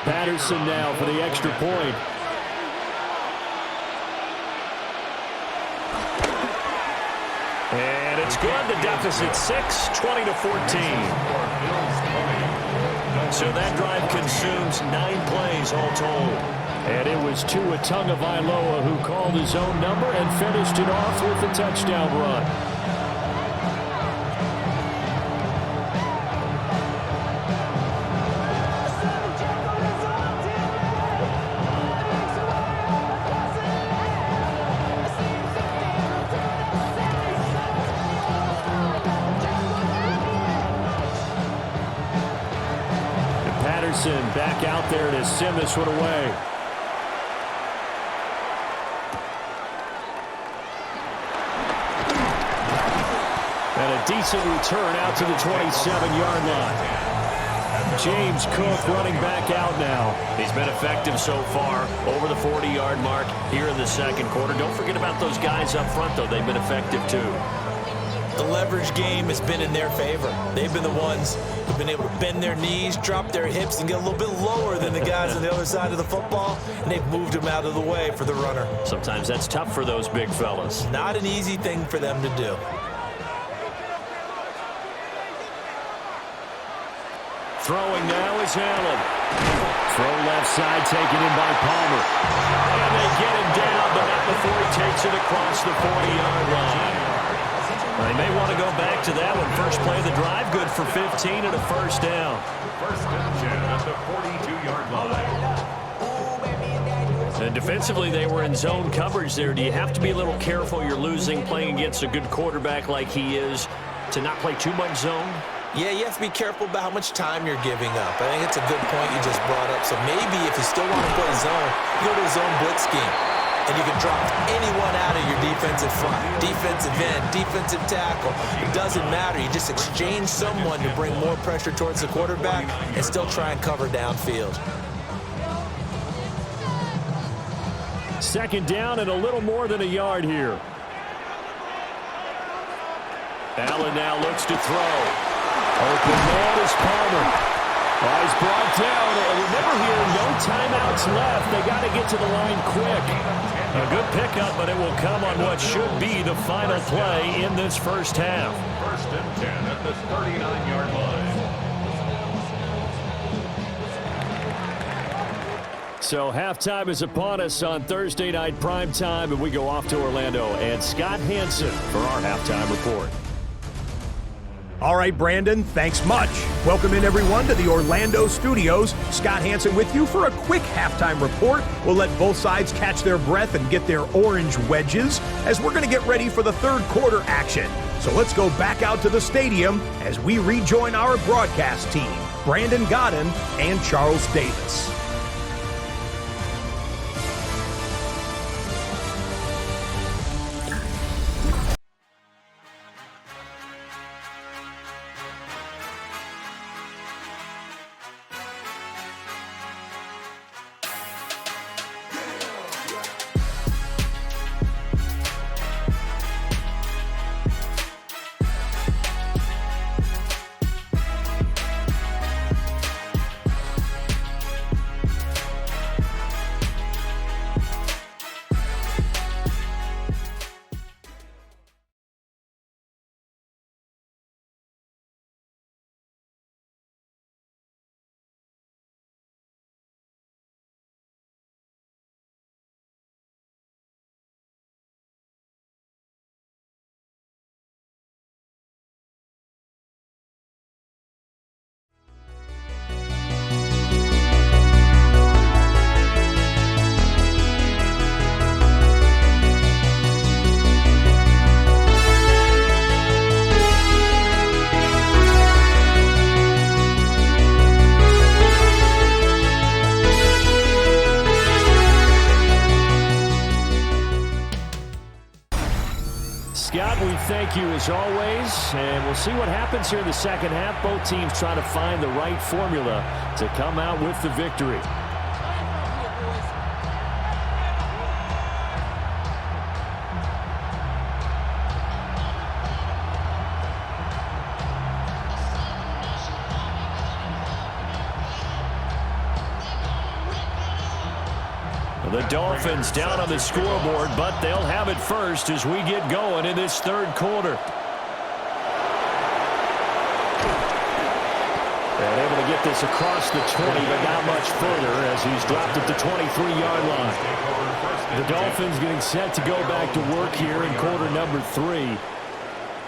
Patterson now for the extra point. And it's good. The deficit 6, 20-14. So that drive consumes 9 plays all told. And it was Tua Tagovailoa who called his own number and finished it off with a touchdown run. And Patterson back out there to send this one away. And a decent return out to the 27-yard line. James Cook running back out now. He's been effective so far, over the 40-yard mark here in the second quarter. Don't forget about those guys up front, though. They've been effective, too. The leverage game has been in their favor. They've been the ones who've been able to bend their knees, drop their hips, and get a little bit lower than the guys on the other side of the football, and they've moved them out of the way for the runner. Sometimes that's tough for those big fellas. Not an easy thing for them to do. Throwing now is Allen. Throw left side taken in by Palmer. And they get him down, but not before he takes it across the 40-yard line. They may want to go back to that one. First play of the drive, good for 15 and a first down. First and 10 at the 42-yard line. And defensively, they were in zone coverage there. Do you have to be a little careful? You're losing, playing against a good quarterback like he is, to not play too much zone? Yeah, you have to be careful about how much time you're giving up. I think it's a good point you just brought up. So maybe if you still want to play zone, you go to a zone blitz scheme. And you can drop anyone out of your defensive front. Defensive end, defensive tackle. It doesn't matter. You just exchange someone to bring more pressure towards the quarterback and still try and cover downfield. Second down and a little more than a yard here. Allen now looks to throw. Open man is Palmer. He's brought down. And remember here, no timeouts left. They got to get to the line quick. A good pickup, but it will come on what should be the final play in this first half. First and 10 at the 39-yard line. So halftime is upon us on Thursday night primetime, and we go off to Orlando. And Scott Hansen for our halftime report. All right, Brandon, thanks much. Welcome in, everyone, to the Orlando studios. Scott Hansen with you for a quick halftime report. We'll let both sides catch their breath and get their orange wedges as we're going to get ready for the third quarter action. So let's go back out to the stadium as we rejoin our broadcast team, Brandon Godden and Charles Davis. Scott, we thank you as always, and we'll see what happens here in the second half. Both teams trying to find the right formula to come out with the victory. The Dolphins down on the scoreboard, but they'll have it first as we get going in this third quarter. And able to get this across the 20, but not much further as he's dropped at the 23-yard line. The Dolphins getting set to go back to work here in quarter number 3.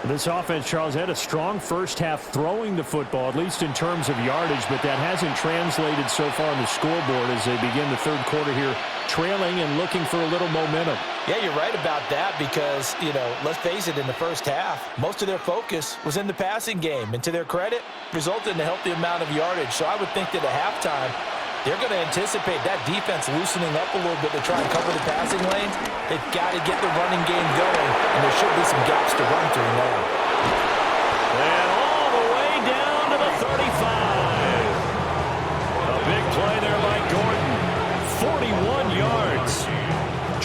This offense, Charles, had a strong first half throwing the football, at least in terms of yardage, but that hasn't translated so far on the scoreboard as they begin the third quarter here, trailing and looking for a little momentum. Yeah, you're right about that because, let's face it, in the first half, most of their focus was in the passing game. And to their credit, resulted in a healthy amount of yardage. So I would think that at halftime, they're going to anticipate that defense loosening up a little bit to try and cover the passing lanes. They've got to get the running game going, and there should be some gaps to run through now. And all the way down to the 35. A big play there by Gordon. 41 yards.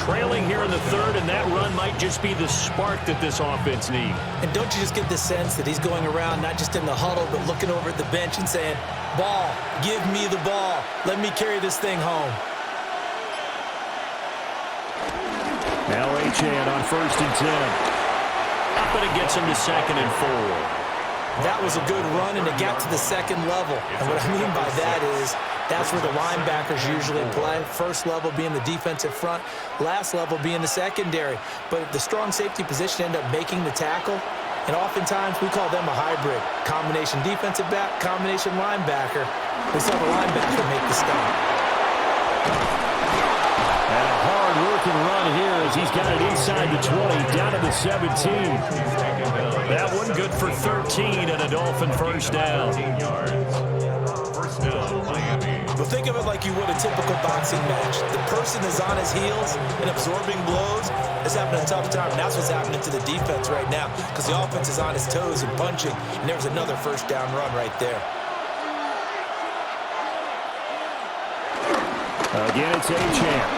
Trailing here in the third, and that run might just be the spark that this offense needs. And don't you just get the sense that he's going around not just in the huddle, but looking over at the bench and saying, ball, give me the ball. Let me carry this thing home. Now Achane on 1st and 10. Up and it gets him to 2nd and 4. That was a good run, and it got to the second level. And what I mean by that is that's where the linebackers usually play. First level being the defensive front, last level being the secondary. But the strong safety position ended up making the tackle, and oftentimes we call them a hybrid. Combination defensive back, combination linebacker. We saw the linebacker make the stop. And a hard-working run here as he's got it inside the 20, down to the 17. That one good for 13 and a Dolphin first down. But think of it like you would a typical boxing match. The person is on his heels and absorbing blows is having a tough time. And that's what's happening to the defense right now because the offense is on his toes and punching. And there's another first down run right there. Again, it's A-Champ.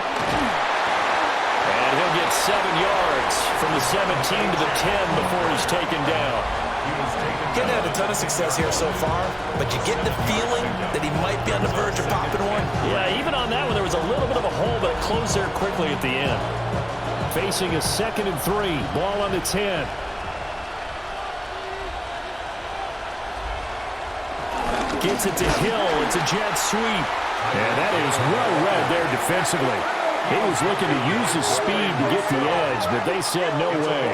And he'll get 7 yards from the 17 to the 10 before he's taken down. Getting had a ton of success here so far, but you get the feeling that he might be on the verge of popping one. Yeah, even on that one, there was a little bit of a hole, but it closed there quickly at the end. Facing a 2nd and 3, ball on the 10. Gets it to Hill. It's a jet sweep. And that is well read there defensively. He was looking to use his speed to get the edge, but they said no way.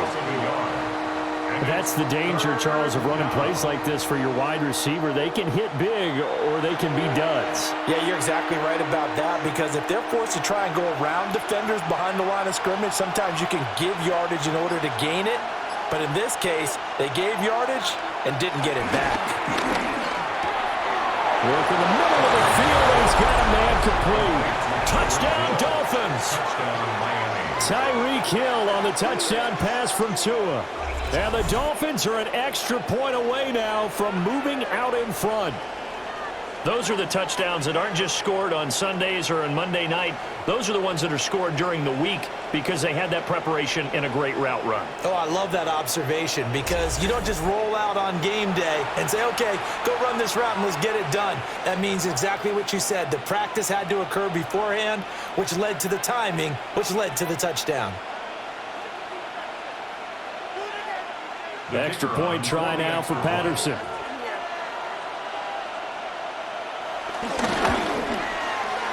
That's the danger, Charles, of running plays like this for your wide receiver. They can hit big or they can be duds. Yeah, you're exactly right about that because if they're forced to try and go around defenders behind the line of scrimmage, sometimes you can give yardage in order to gain it. But in this case, they gave yardage and didn't get it back. Work in the middle of the field, and he's got a man complete. Touchdown, Dolphins. Tyreek Hill on the touchdown pass from Tua. And the Dolphins are an extra point away now from moving out in front. Those are the touchdowns that aren't just scored on Sundays or on Monday night. Those are the ones that are scored during the week because they had that preparation and a great route run. Oh, I love that observation because you don't just roll out on game day and say, okay, go run this route and let's get it done. That means exactly what you said. The practice had to occur beforehand, which led to the timing, which led to the touchdown. The extra point try now for Patterson.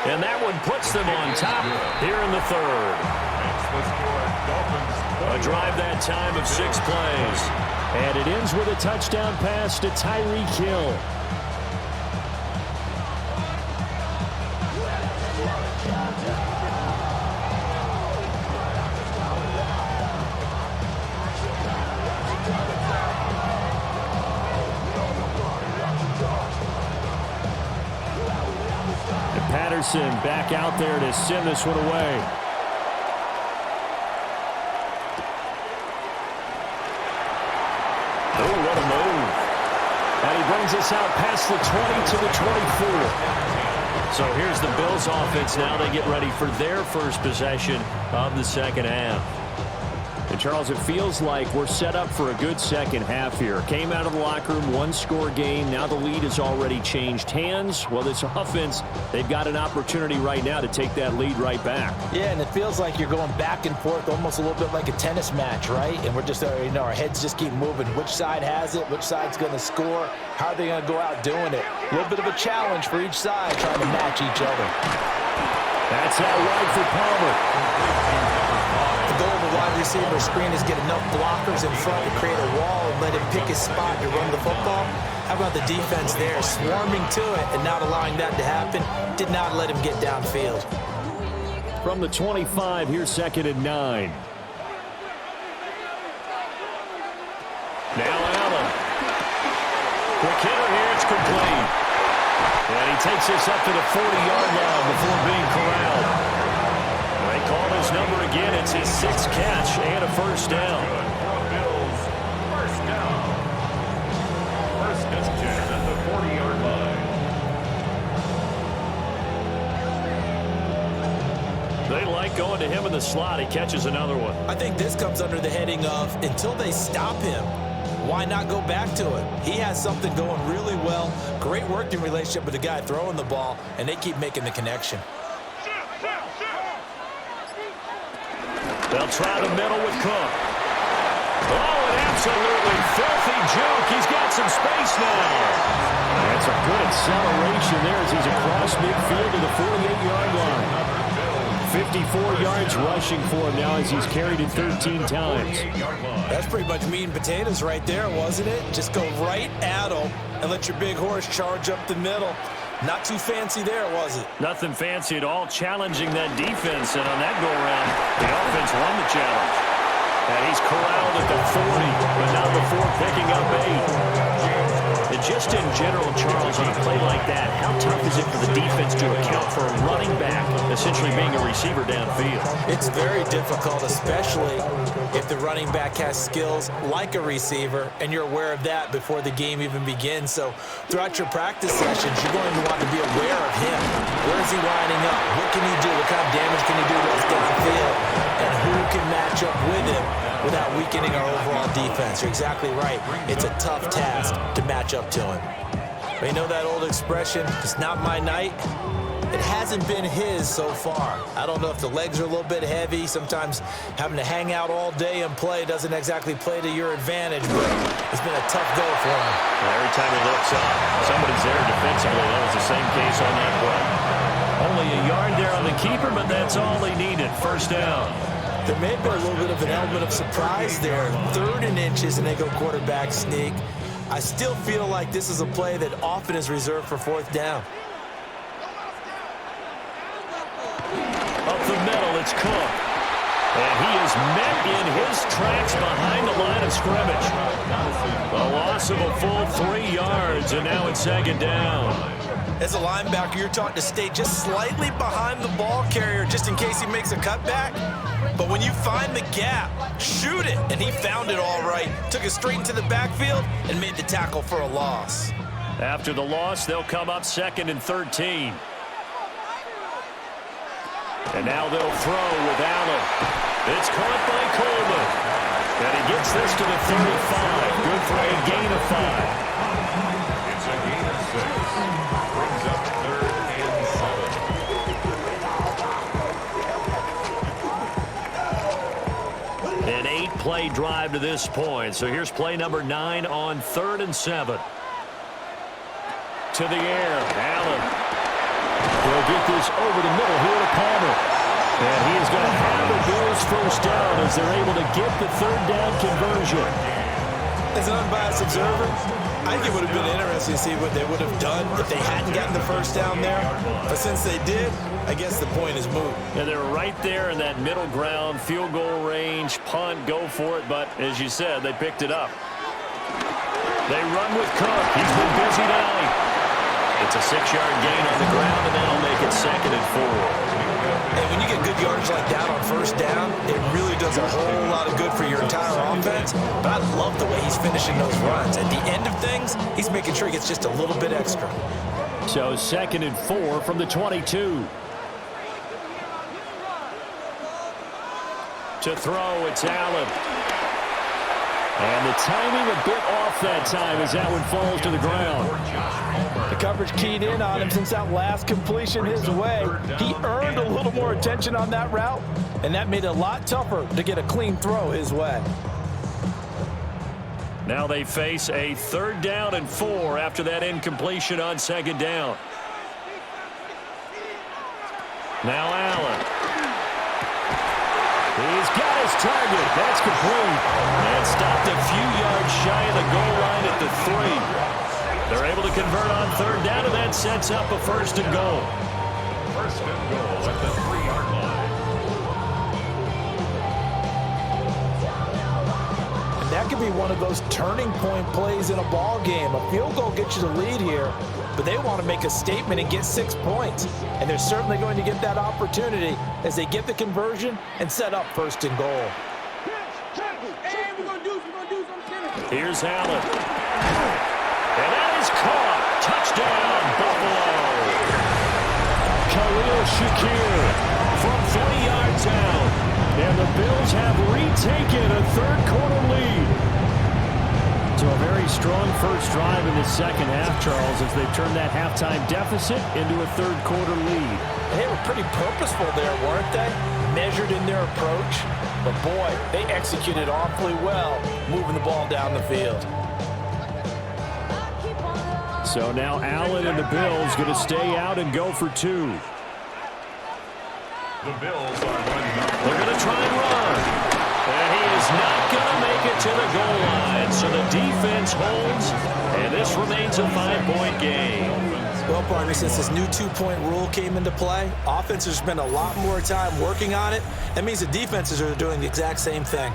And that one puts them on top here in the third. A drive that time of 6 plays. And it ends with a touchdown pass to Tyreek Hill. Patterson back out there to send this one away. Oh, what a move. And he brings us out past the 20 to the 24. So here's the Bills offense now. They get ready for their first possession of the second half. And, Charles, it feels like we're set up for a good second half here. Came out of the locker room, 1-score game. Now the lead has already changed hands. Well, this offense, they've got an opportunity right now to take that lead right back. Yeah, and it feels like you're going back and forth almost a little bit like a tennis match, right? And we're just, our heads just keep moving. Which side has it? Which side's going to score? How are they going to go out doing it? A little bit of a challenge for each side trying to match each other. That's out wide for Palmer. The goal of a wide receiver screen is get enough blockers in front to create a wall and let him pick his spot to run the football. How about the defense there, swarming to it and not allowing that to happen? Did not let him get downfield. From the 25, here's 2nd and 9. Now Allen. Quick hitter here, it's complete. And he takes this up to the 40-yard line before being corralled. They call his number again. It's his 6th catch and a first down. Bills, first down. First and 10 at the 40-yard line. They like going to him in the slot. He catches another one. I think this comes under the heading of until they stop him, why not go back to it? He has something going really well. Great working relationship with the guy throwing the ball, and they keep making the connection. They'll try the middle with Cook. Oh, an absolutely filthy juke. He's got some space now. That's a good acceleration there as he's across midfield to the 48-yard line. 54 yards rushing for him now as he's carried it 13 times. That's pretty much meat and potatoes right there, wasn't it? Just go right at him and let your big horse charge up the middle. Not too fancy there, was it? Nothing fancy at all, challenging that defense. And on that go-around, the offense won the challenge. And he's corralled at the 40, but not before picking up 8. And just in general, Charles, on a play like that, how tough is it for the defense to account for a running back essentially being a receiver downfield? It's very difficult, especially if the running back has skills like a receiver, and you're aware of that before the game even begins. So throughout your practice sessions, you're going to want to be aware of him. Where is he lining up? What can he do? What kind of damage can he do to us downfield? And who can match up with him without weakening our overall defense? You're exactly right. It's a tough task to match up to him. You know that old expression, it's not my night? It hasn't been his so far. I don't know if the legs are a little bit heavy. Sometimes having to hang out all day and play doesn't exactly play to your advantage, but it's been a tough go for him. Every time he looks up, somebody's there defensively. That was the same case on that play. Only a yard there on the keeper, but that's all he needed. First down. There may have been a little bit of an element of surprise there. 3rd and inches, and they go quarterback sneak. I still feel like this is a play that often is reserved for 4th down. Up the middle, it's Cook. And he is met in his tracks behind the line of scrimmage. A loss of a full 3 yards, and now it's 2nd down. As a linebacker, you're taught to stay just slightly behind the ball carrier just in case he makes a cutback. But when you find the gap, shoot it. And he found it all right. Took it straight into the backfield and made the tackle for a loss. After the loss, they'll come up 2nd and 13. And now they'll throw with Allen. It's caught by Coleman. And he gets this to the 35. Good for a gain of 5. It's a gain of 6. Brings up 3rd and 7. An 8-play drive to this point. So here's play number 9 on 3rd and 7. To the air, Allen. They'll get this over the middle here to Palmer. And he is going to have the Bills first down as they're able to get the 3rd down conversion. As an unbiased observer, I think it would have been interesting to see what they would have done if they hadn't gotten the first down there. But since they did, I guess the point is moot. And they're right there in that middle ground, field goal range, punt, go for it. But as you said, they picked it up. They run with Cook. He's been busy tonight. It's a 6-yard gain on the ground, and that'll make it 2nd and 4. And when you get good yardage like that on first down, it really does a whole lot of good for your entire offense. But I love the way he's finishing those runs. At the end of things, he's making sure he gets just a little bit extra. So 2nd and 4 from the 22. To throw, it's Allen. And the timing a bit off that time as that one falls to the ground. The coverage keyed in on him since that last completion his way. He earned a little more attention on that route, and that made it a lot tougher to get a clean throw his way. Now they face a 3rd down and 4 after that incompletion on 2nd down. Now Allen. He's got his target. That's complete. And stopped a few yards shy of the goal line at the 3. They're able to convert on 3rd down, and that sets up a 1st and goal. 1st and goal at the 3-yard line. And that could be one of those turning point plays in a ball game. A field goal gets you the lead here, but they want to make a statement and get 6 points. And they're certainly going to get that opportunity as they get the conversion and set up 1st and goal. Here's Allen. And that is caught. Touchdown, Buffalo. Khalil Shakir from 20 yards out. And the Bills have retaken a 3rd quarter lead. So a very strong first drive in the 2nd half, Charles, as they turned that halftime deficit into a 3rd quarter lead. They were pretty purposeful there, weren't they? Measured in their approach. But boy, they executed awfully well, moving the ball down the field. So now Allen and the Bills going to stay out and go for 2. The Bills are running up. They're going to try and run. And he is not going to make it to the goal line. So the defense holds, and this remains a 5-point game. Well, partner, since this new 2-point rule came into play, offenses spend a lot more time working on it. That means the defenses are doing the exact same thing.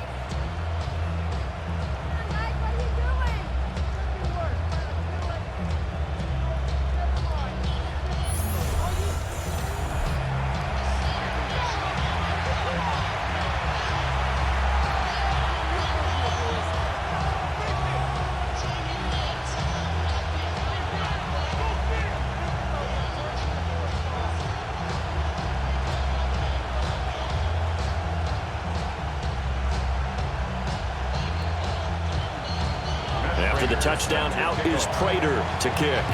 After the touchdown, out is Prater to kick.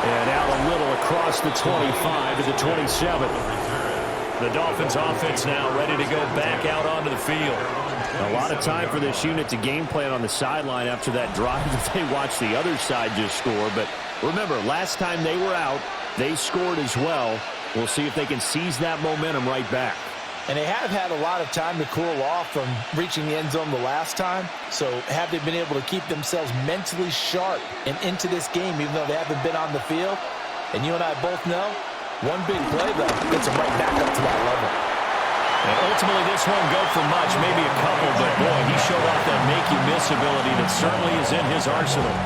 And out a little across the 25 to the 27. The Dolphins offense now ready to go back out onto the field. A lot of time for this unit to game plan on the sideline after that drive that they watched the other side just score. But remember, last time they were out, they scored as well. We'll see if they can seize that momentum right back. And they have had a lot of time to cool off from reaching the end zone the last time. So have they been able to keep themselves mentally sharp and into this game, even though they haven't been on the field? And you and I both know, one big play, though, gets them right back up to that level. And ultimately, this won't go for much, maybe a couple, but boy, he showed off that make-you-miss ability that certainly is in his arsenal.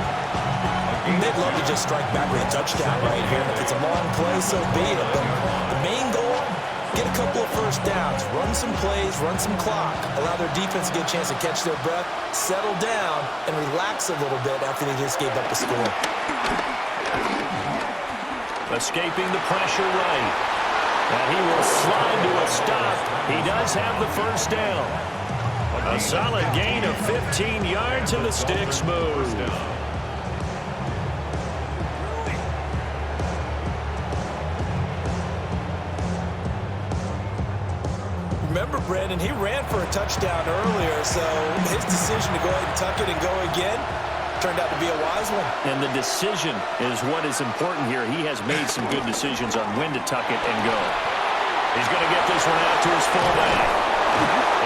They'd love to just strike back with a touchdown right here. If it's a long play, so be it. But the main goal, get a couple of first downs, run some plays, run some clock, allow their defense to get a chance to catch their breath, settle down, and relax a little bit after they just gave up a score. Escaping the pressure right. And he will slide to a stop. He does have the first down. A solid gain of 15 yards, and the sticks move. Remember, Brandon, he ran for a touchdown earlier, so his decision to go ahead and tuck it and go again turned out to be a wise one. And the decision is what is important here. He has made some good decisions on when to tuck it and go. He's going to get this one out to his fullback.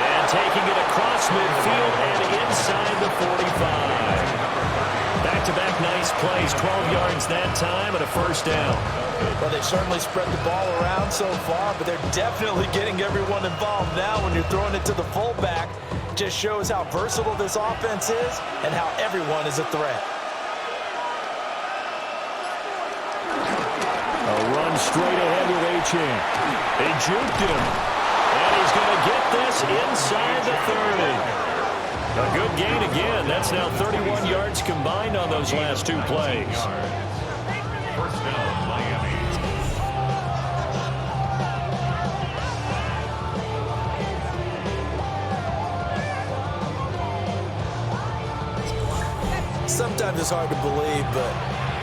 And taking it across midfield and inside the 45. Back-to-back nice plays, 12 yards that time and a first down. Well, they've certainly spread the ball around so far, but they're definitely getting everyone involved now when you're throwing it to the fullback. Just shows how versatile this offense is and how everyone is a threat. A run straight ahead with Achane. They juked him. And he's going to get this inside the 30. A good gain again. That's now 31 yards combined on those last two plays. First down, Miami. Sometimes it's hard to believe, but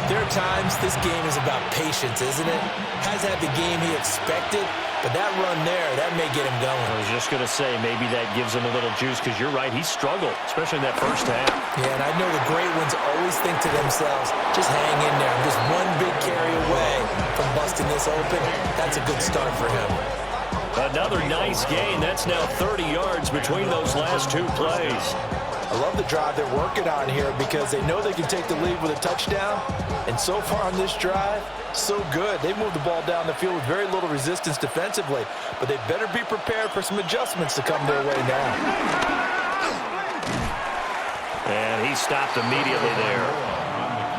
there are times this game is about patience, isn't it? Has had the game he expected, but that run there, that may get him going. I was just going to say, maybe that gives him a little juice, because you're right, he struggled, especially in that first half. Yeah, and I know the great ones always think to themselves, just hang in there. I'm just one big carry away from busting this open. That's a good start for him. Another nice gain. That's now 30 yards between those last two plays. I love the drive they're working on here because they know they can take the lead with a touchdown. And so far on this drive, so good. They moved the ball down the field with very little resistance defensively, but they better be prepared for some adjustments to come their way now. And he stopped immediately there.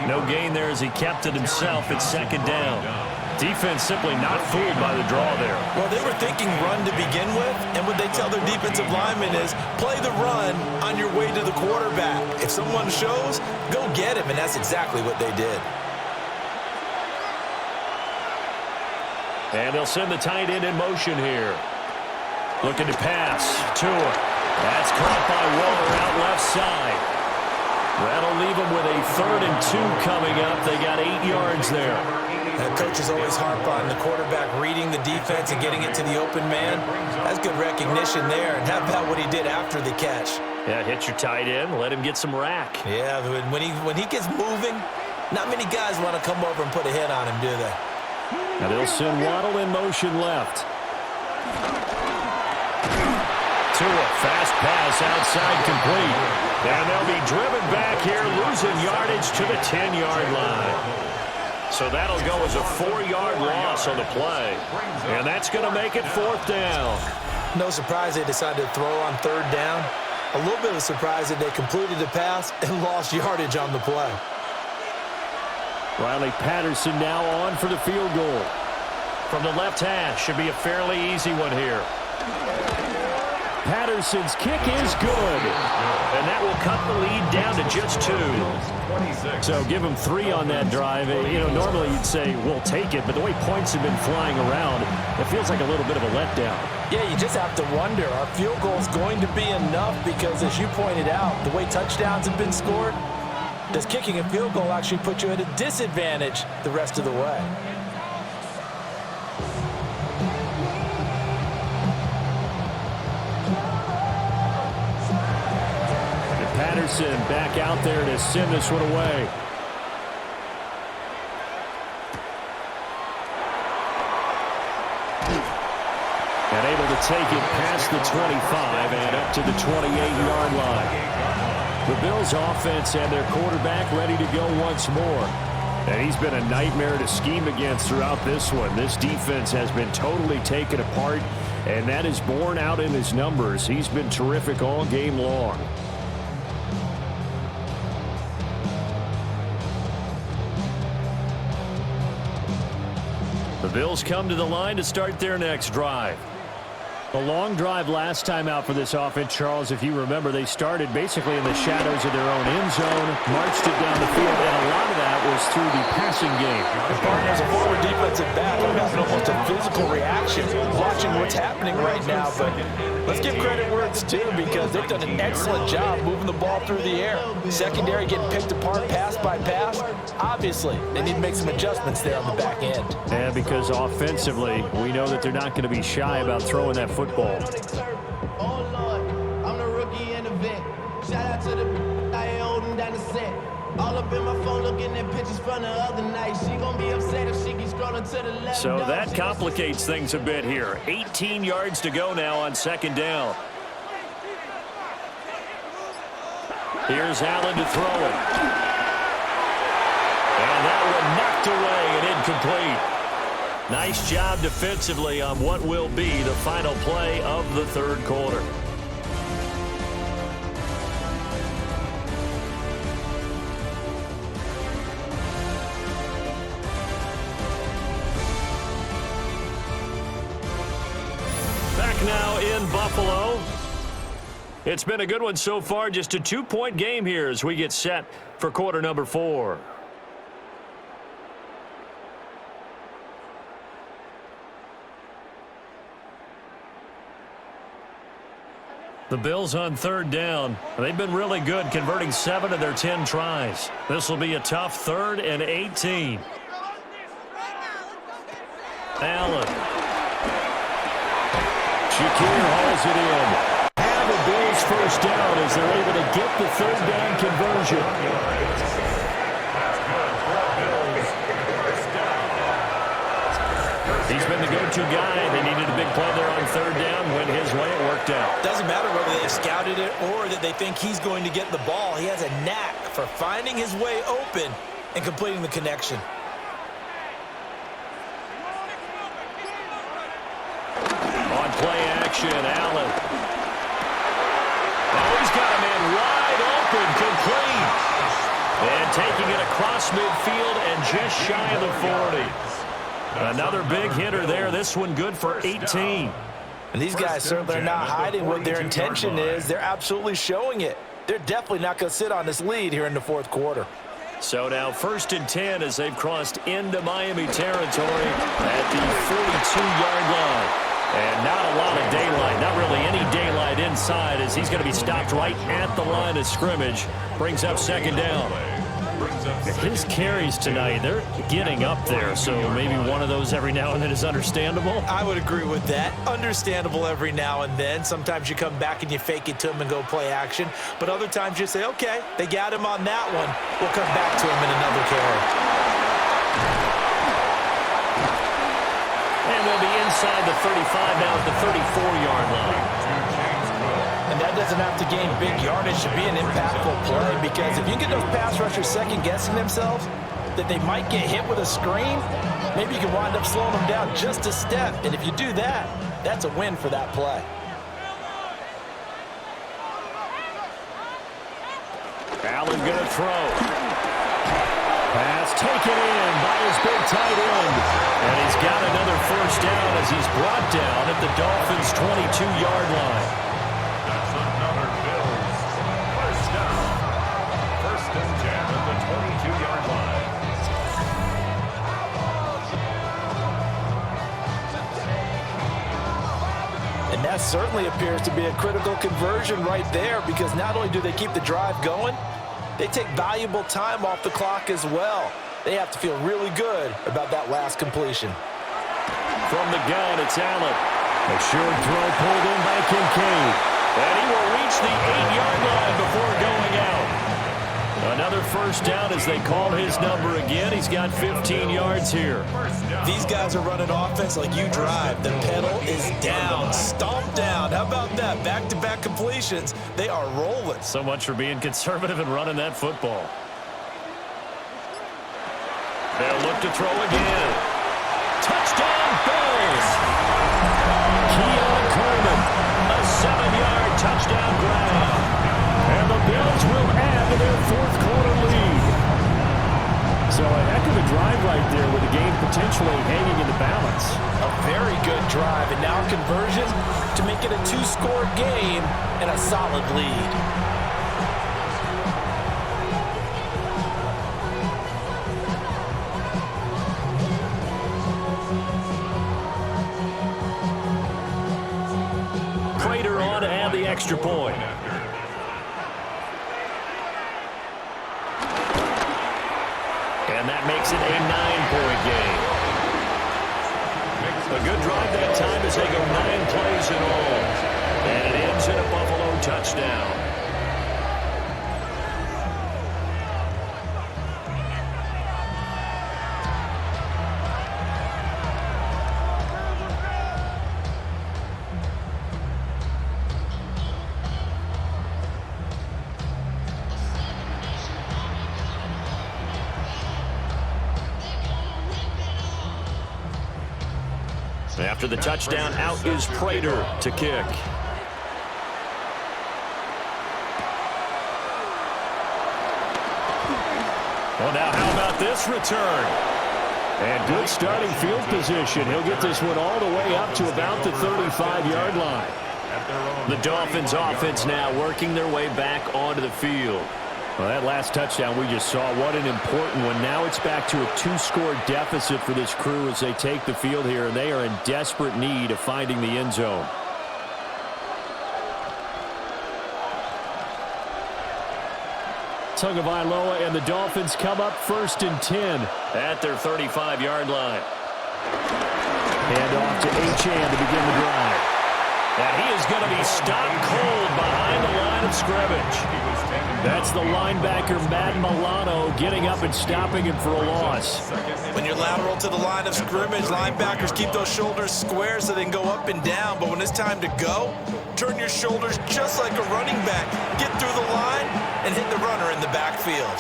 No gain there as he kept it himself. It's second down. Defense simply not fooled by the draw there. Well, they were thinking run to begin with, and what they tell their defensive linemen is play the run on your way to the quarterback. If someone shows, go get him, and that's exactly what they did. And they'll send the tight end in motion here. Looking to pass. Tua. That's caught by Waller out left side. That'll leave them with a 3rd and 2 coming up. They got 8 yards there. Coaches always harp on the quarterback reading the defense and getting it to the open man. That's good recognition there. And how about what he did after the catch? Yeah, hit your tight end, let him get some rack. Yeah, when he gets moving, not many guys want to come over and put a hit on him, do they? Now they'll send Waddle in motion left. Tua, fast pass outside, complete. And they'll be driven back here, losing yardage to the 10-yard line. So that'll go as a 4-yard loss on the play. And that's going to make it 4th down. No surprise they decided to throw on 3rd down. A little bit of a surprise that they completed the pass and lost yardage on the play. Riley Patterson now on for the field goal. From the left hash, should be a fairly easy one here. Patterson's kick is good. And that will cut the lead down to just 2. So give him 3 on that drive. You know, normally you'd say, we'll take it, but the way points have been flying around, it feels like a little bit of a letdown. Yeah, you just have to wonder, are field goals going to be enough? Because as you pointed out, the way touchdowns have been scored, does kicking a field goal actually put you at a disadvantage the rest of the way? Patterson back out there to send this one away. And able to take it past the 25 and up to the 28-yard line. The Bills offense and their quarterback ready to go once more. And he's been a nightmare to scheme against throughout this one. This defense has been totally taken apart, and that is borne out in his numbers. He's been terrific all game long. The Bills come to the line to start their next drive. A long drive last time out for this offense, Charles. If you remember, they started basically in the shadows of their own end zone, marched it down the field, and a lot of that was through the passing game. And partners, a forward defensive back, I'm having almost a physical reaction watching what's happening right now. But let's give credit where it's due, because they've done an excellent job moving the ball through the air. Secondary getting picked apart pass by pass. Obviously, they need to make some adjustments there on the back end. And because offensively, we know that they're not going to be shy about throwing that football. Oh Lord, I'm the rookie and the vet. Shout out to the I ain't holding down the set. All up in my phone looking at pictures from the other night. She gonna be upset if she keeps scrolling to the left. So that complicates things a bit here. 18 yards to go now on 2nd down. Here's Allen to throw it. And that one knocked away and incomplete. Nice job defensively on what will be the final play of the 3rd quarter. Back now in Buffalo. It's been a good one so far. Just a 2-point game here as we get set for quarter number 4. The Bills on 3rd down. They've been really good, converting 7 of their 10 tries. This will be a tough 3rd and 18. Allen. Shakir hauls it in. Have the Bills first down as they're able to get the 3rd down conversion. He's been the go-to guy. They needed a big play there on 3rd down. Went his way. It worked out. Doesn't matter whether they've scouted it or that they think he's going to get the ball. He has a knack for finding his way open and completing the connection. On play action, Allen. Oh, he's got a man wide open, complete. And taking it across midfield and just shy of the 40. Another big hitter there. This one good for 18. And these guys certainly are not hiding what their intention is. They're absolutely showing it. They're definitely not going to sit on this lead here in the 4th quarter. So now 1st and 10 as they've crossed into Miami territory at the 42-yard line. And not a lot of daylight, not really any daylight inside as he's going to be stopped right at the line of scrimmage. Brings up 2nd down. His carries tonight, they're getting up there, so maybe one of those every now and then is understandable. I would agree with that. Understandable every now and then. Sometimes you come back and you fake it to him and go play action. But other times you say, okay, they got him on that one. We'll come back to him in another carry. And they'll be inside the 35 now at the 34-yard line. And that doesn't have to gain big yardage to be an impactful play, because if you get those pass rushers second-guessing themselves that they might get hit with a screen, maybe you can wind up slowing them down just a step. And if you do that, that's a win for that play. Allen going to throw. Pass taken in by his big tight end. And he's got another first down as he's brought down at the Dolphins' 22-yard line. That's another Bills first down. First and 10 at the 22-yard line. And that certainly appears to be a critical conversion right there, because not only do they keep the drive going, they take valuable time off the clock as well. They have to feel really good about that last completion. From the gun, it's Allen. A short throw pulled in by Kincaid. And he will reach the 8-yard line before going out. Another first down as they call his number again. He's got 15 yards here. These guys are running offense like you drive. The pedal is down, stomped down. How about that? Back-to-back completions. They are rolling. So much for being conservative and running that football. They'll look to throw again. Touchdown, Bills! Keon Coleman, a 7-yard touchdown grab. And the Bills will add to their fourth-quarter lead. So a heck of a drive right there with the game potentially hanging in the balance. A very good drive, and now conversion to make it a 2-score game and a solid lead. Prater on to add the extra point. And that makes it a 9-point game. A good drive that time as they go 9 plays in all. And it ends in a Buffalo touchdown. After the touchdown, out is Prater to kick. Well, now how about this return? And good starting field position. He'll get this one all the way up to about the 35-yard line. The Dolphins offense now working their way back onto the field. Well, that last touchdown we just saw, what an important one. Now it's back to a 2-score deficit for this crew as they take the field here, and they are in desperate need of finding the end zone. Tagovailoa and the Dolphins come up 1st and 10 at their 35-yard line. Hand off to Achane to begin the drive. And he is going to be stopped cold behind the line of scrimmage. That's the linebacker, Madden Milano, getting up and stopping him for a loss. When you're lateral to the line of scrimmage, linebackers keep those shoulders square so they can go up and down. But when it's time to go, turn your shoulders just like a running back. Get through the line and hit the runner in the backfield.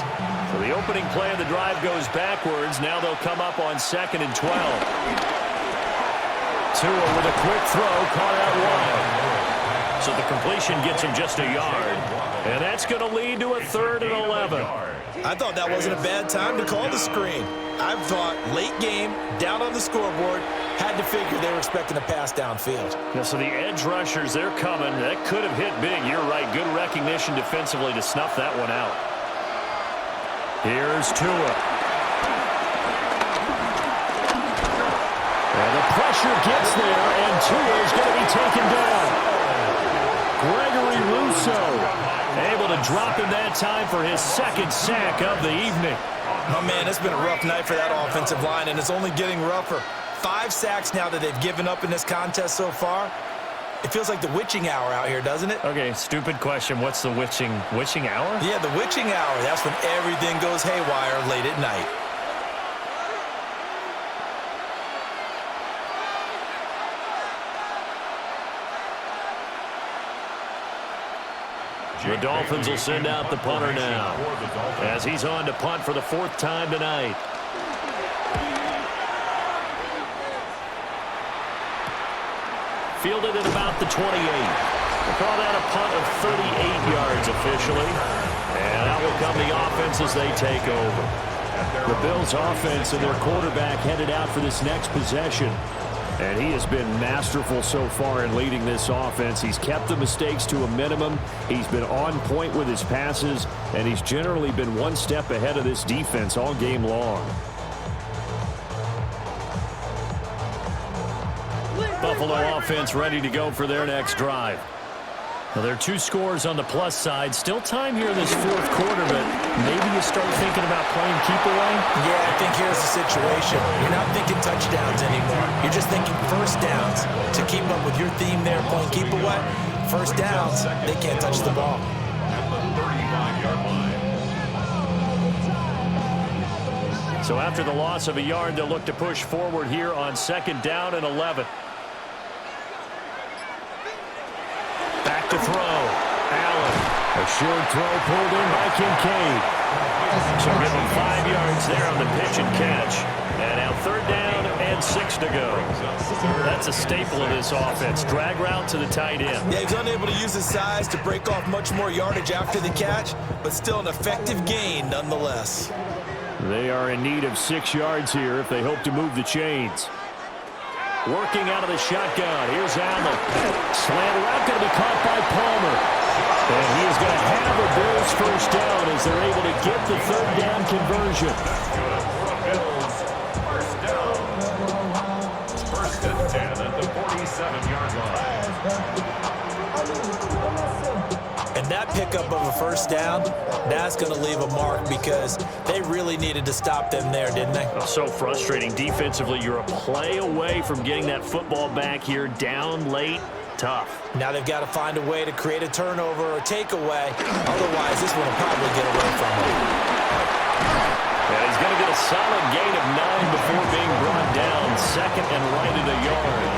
So the opening play of the drive goes backwards. Now they'll come up on 2nd and 12. Tua with a quick throw, caught out wide. So the completion gets him just a yard. And that's going to lead to a 3rd and 11. I thought that wasn't a bad time to call the screen. I thought late game, down on the scoreboard, had to figure they were expecting a pass downfield. Yeah, so the edge rushers, they're coming. That could have hit big. You're right. Good recognition defensively to snuff that one out. Here's Tua. And the pressure gets there, and Tua is going to be taken down. Gregory Rousseau able to drop him that time for his second sack of the evening. Oh, man, it's been a rough night for that offensive line, and it's only getting rougher. 5 sacks now that they've given up in this contest so far. It feels like the witching hour out here, doesn't it? Okay, stupid question. What's the witching hour? Yeah, the witching hour. That's when everything goes haywire late at night. The Dolphins will send out the punter now as he's on to punt for the 4th time tonight. Fielded at about the 28. We'll call that a punt of 38 yards officially. And out will come the offense as they take over. The Bills offense and their quarterback headed out for this next possession. And he has been masterful so far in leading this offense. He's kept the mistakes to a minimum. He's been on point with his passes, and he's generally been one step ahead of this defense all game long. Buffalo offense ready to go for their next drive. Now, there are 2 scores on the plus side. Still time here in this 4th quarter, but maybe you start thinking about playing keep away? Yeah, I think here's the situation. You're not thinking touchdowns anymore. You're just thinking first downs. To keep up with your theme there, playing keep away, first downs, they can't touch the ball. At the 35-yard line. So after the loss of a yard, they'll look to push forward here on 2nd down and 11. Back to throw. Allen. A short throw pulled in by Kincaid. So give him 5 yards there on the pitch and catch. And now 3rd down and 6 to go. That's a staple of this offense. Drag route to the tight end. Yeah, he's unable to use his size to break off much more yardage after the catch, but still an effective gain nonetheless. They are in need of 6 yards here if they hope to move the chains. Working out of the shotgun. Here's Allen. Slant route going to be caught by Palmer. And he is going to have a Bills first down as they're able to get the 3rd down conversion. Bills first down. 1st and 10 at the 47-yard line. And that pickup of a first down, that's going to leave a mark because they really needed to stop them there, didn't they? Oh, so frustrating. Defensively, you're a play away from getting that football back here down late. Tough. Now they've got to find a way to create a turnover or takeaway. Otherwise, this one will probably get away from him. Yeah, he's going to get a solid gain of 9 before being brought down. 2nd and right at a yard.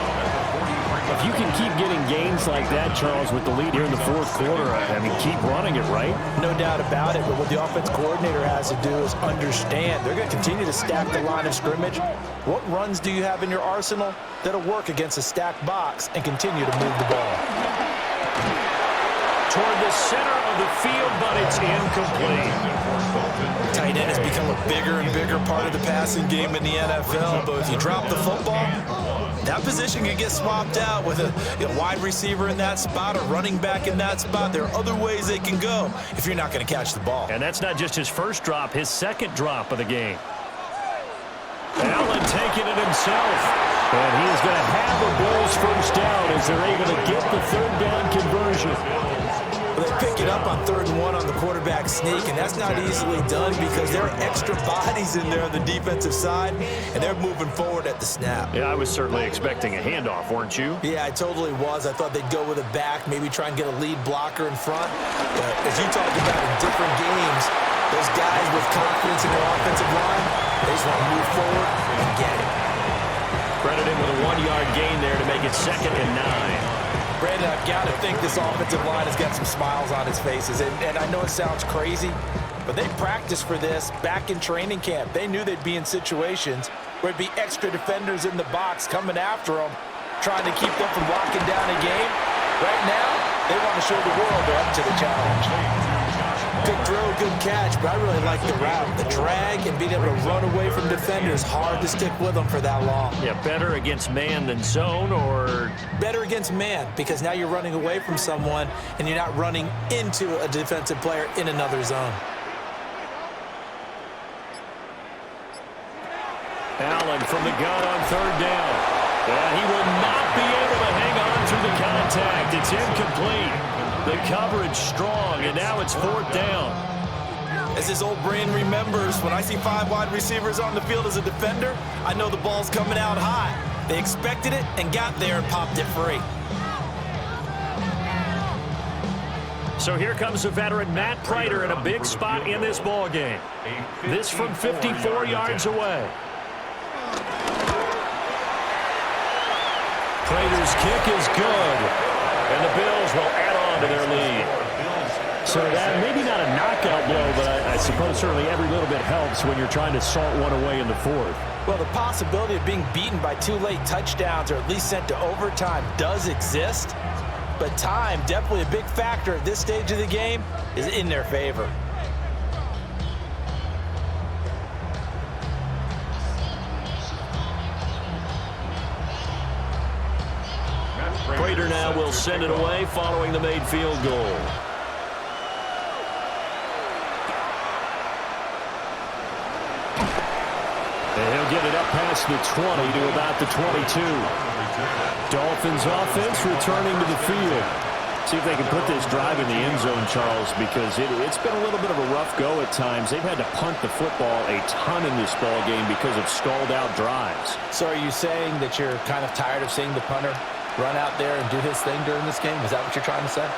If you can keep getting gains like that, Charles, with the lead here in the 4th quarter, I mean, keep running it, right? No doubt about it, but what the offense coordinator has to do is understand. They're going to continue to stack the line of scrimmage. What runs do you have in your arsenal that'll work against a stacked box and continue to move the ball? Toward the center of the field, but it's incomplete. Tight end has become a bigger and bigger part of the passing game in the NFL, but if you drop the football, that position can get swapped out with a wide receiver in that spot or running back in that spot. There are other ways they can go if you're not going to catch the ball. And that's not just his first drop, his 2nd drop of the game. Allen taking it himself. And he is going to have a Bills first down as they're able to get the 3rd down conversion. Well, they pick it up on 3rd and 1 on the quarterback sneak, and that's not easily done because there are extra bodies in there on the defensive side, and they're moving forward at the snap. Yeah, I was certainly expecting a handoff, weren't you? Yeah, I totally was. I thought they'd go with a back, maybe try and get a lead blocker in front. But as you talked about in different games, those guys with confidence in their offensive line, they just want to move forward and get it. Credit him with a 1-yard gain there to make it 2nd and 9. Brandon, I've got to think this offensive line has got some smiles on its faces. And I know it sounds crazy, but they practiced for this back in training camp. They knew they'd be in situations where it'd be extra defenders in the box coming after them, trying to keep them from locking down a game. Right now, they want to show the world they're up to the challenge. Good throw, good catch, but I really like the route. The drag and being able to run away from defenders, hard to stick with them for that long. Yeah, better against man than zone, or? Better against man, because now you're running away from someone and you're not running into a defensive player in another zone. Allen from the gun on 3rd down. And he will not be able to hang on through the contact. It's incomplete. The coverage strong, and now it's 4th down. As his old brain remembers, when I see 5 wide receivers on the field as a defender, I know the ball's coming out high. They expected it and got there and popped it free. So here comes the veteran Matt Prater in a big spot in this ball game. This from 54 yards away. Prater's kick is good, and the Bills will add on to their lead. So that maybe not a knockout blow, but I suppose certainly every little bit helps when you're trying to salt one away in the 4th. Well, the possibility of being beaten by 2 late touchdowns or at least sent to overtime does exist, but time, definitely a big factor at this stage of the game, is in their favor. Prater now will send it away following the made field goal. And he'll get it up past the 20 to about the 22. Dolphins offense returning to the field. See if they can put this drive in the end zone, Charles, because it's been a little bit of a rough go at times. They've had to punt the football a ton in this ball game because of stalled out drives. So are you saying that you're kind of tired of seeing the punter run out there and do his thing during this game? Is that what you're trying to say?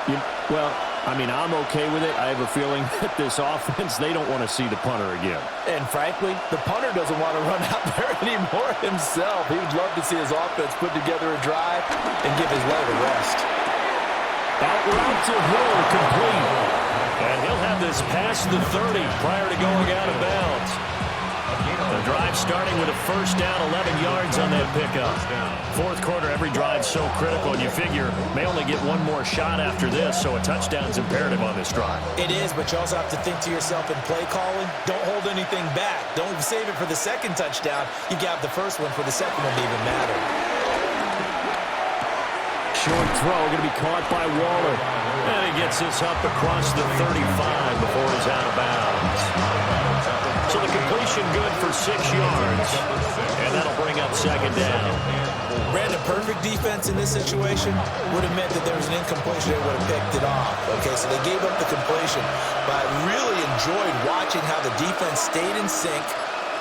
Well, I mean, I'm okay with it. I have a feeling that this offense, they don't want to see the punter again. And frankly, the punter doesn't want to run out there anymore himself. He would love to see his offense put together a drive and give his leg a rest. Out route to Hill, complete. And he'll have this past the 30 prior to going out of bounds. The drive starting with a first down, 11 yards on that pickup. 4th quarter, every drive so critical, and you figure may only get one more shot after this, so a touchdown's imperative on this drive. It is, but you also have to think to yourself in play calling, don't hold anything back. Don't save it for the second touchdown. You got the first one for the second one to even matter. Short throw going to be caught by Waller. And he gets this up across the 35 before he's out of bounds. So the completion good for 6 yards. And that'll bring up 2nd down. Brandon, perfect defense in this situation would have meant that there was an incompletion. They would have picked it off. Okay, so they gave up the completion. But I really enjoyed watching how the defense stayed in sync,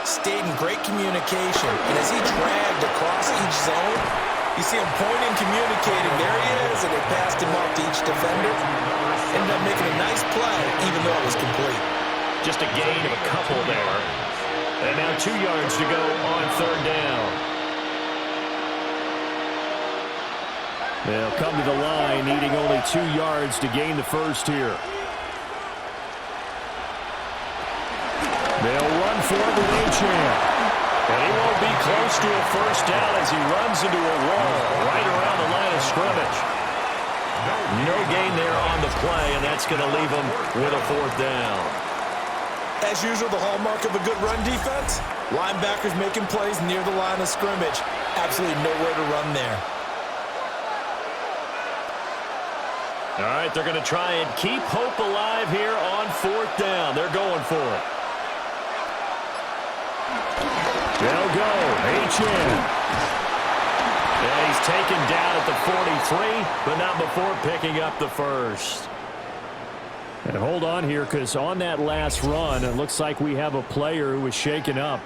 stayed in great communication. And as he dragged across each zone, you see him pointing, communicating. There he is, and they passed him off to each defender. Ended up making a nice play, even though it was complete. Just a gain of a couple there. And now 2 yards to go on 3rd down. They'll come to the line, needing only 2 yards to gain the first here. They'll run for it with Achane. And he won't be close to a first down as he runs into a wall right around the line of scrimmage. No gain there on the play, and that's going to leave him with a 4th down. As usual, the hallmark of a good run defense, linebackers making plays near the line of scrimmage. Absolutely nowhere to run there. All right, they're going to try and keep hope alive here on 4th down. They're going for it. They'll go. Achane. Yeah, he's taken down at the 43, but not before picking up the first. And hold on here, because on that last run, it looks like we have a player who was shaken up.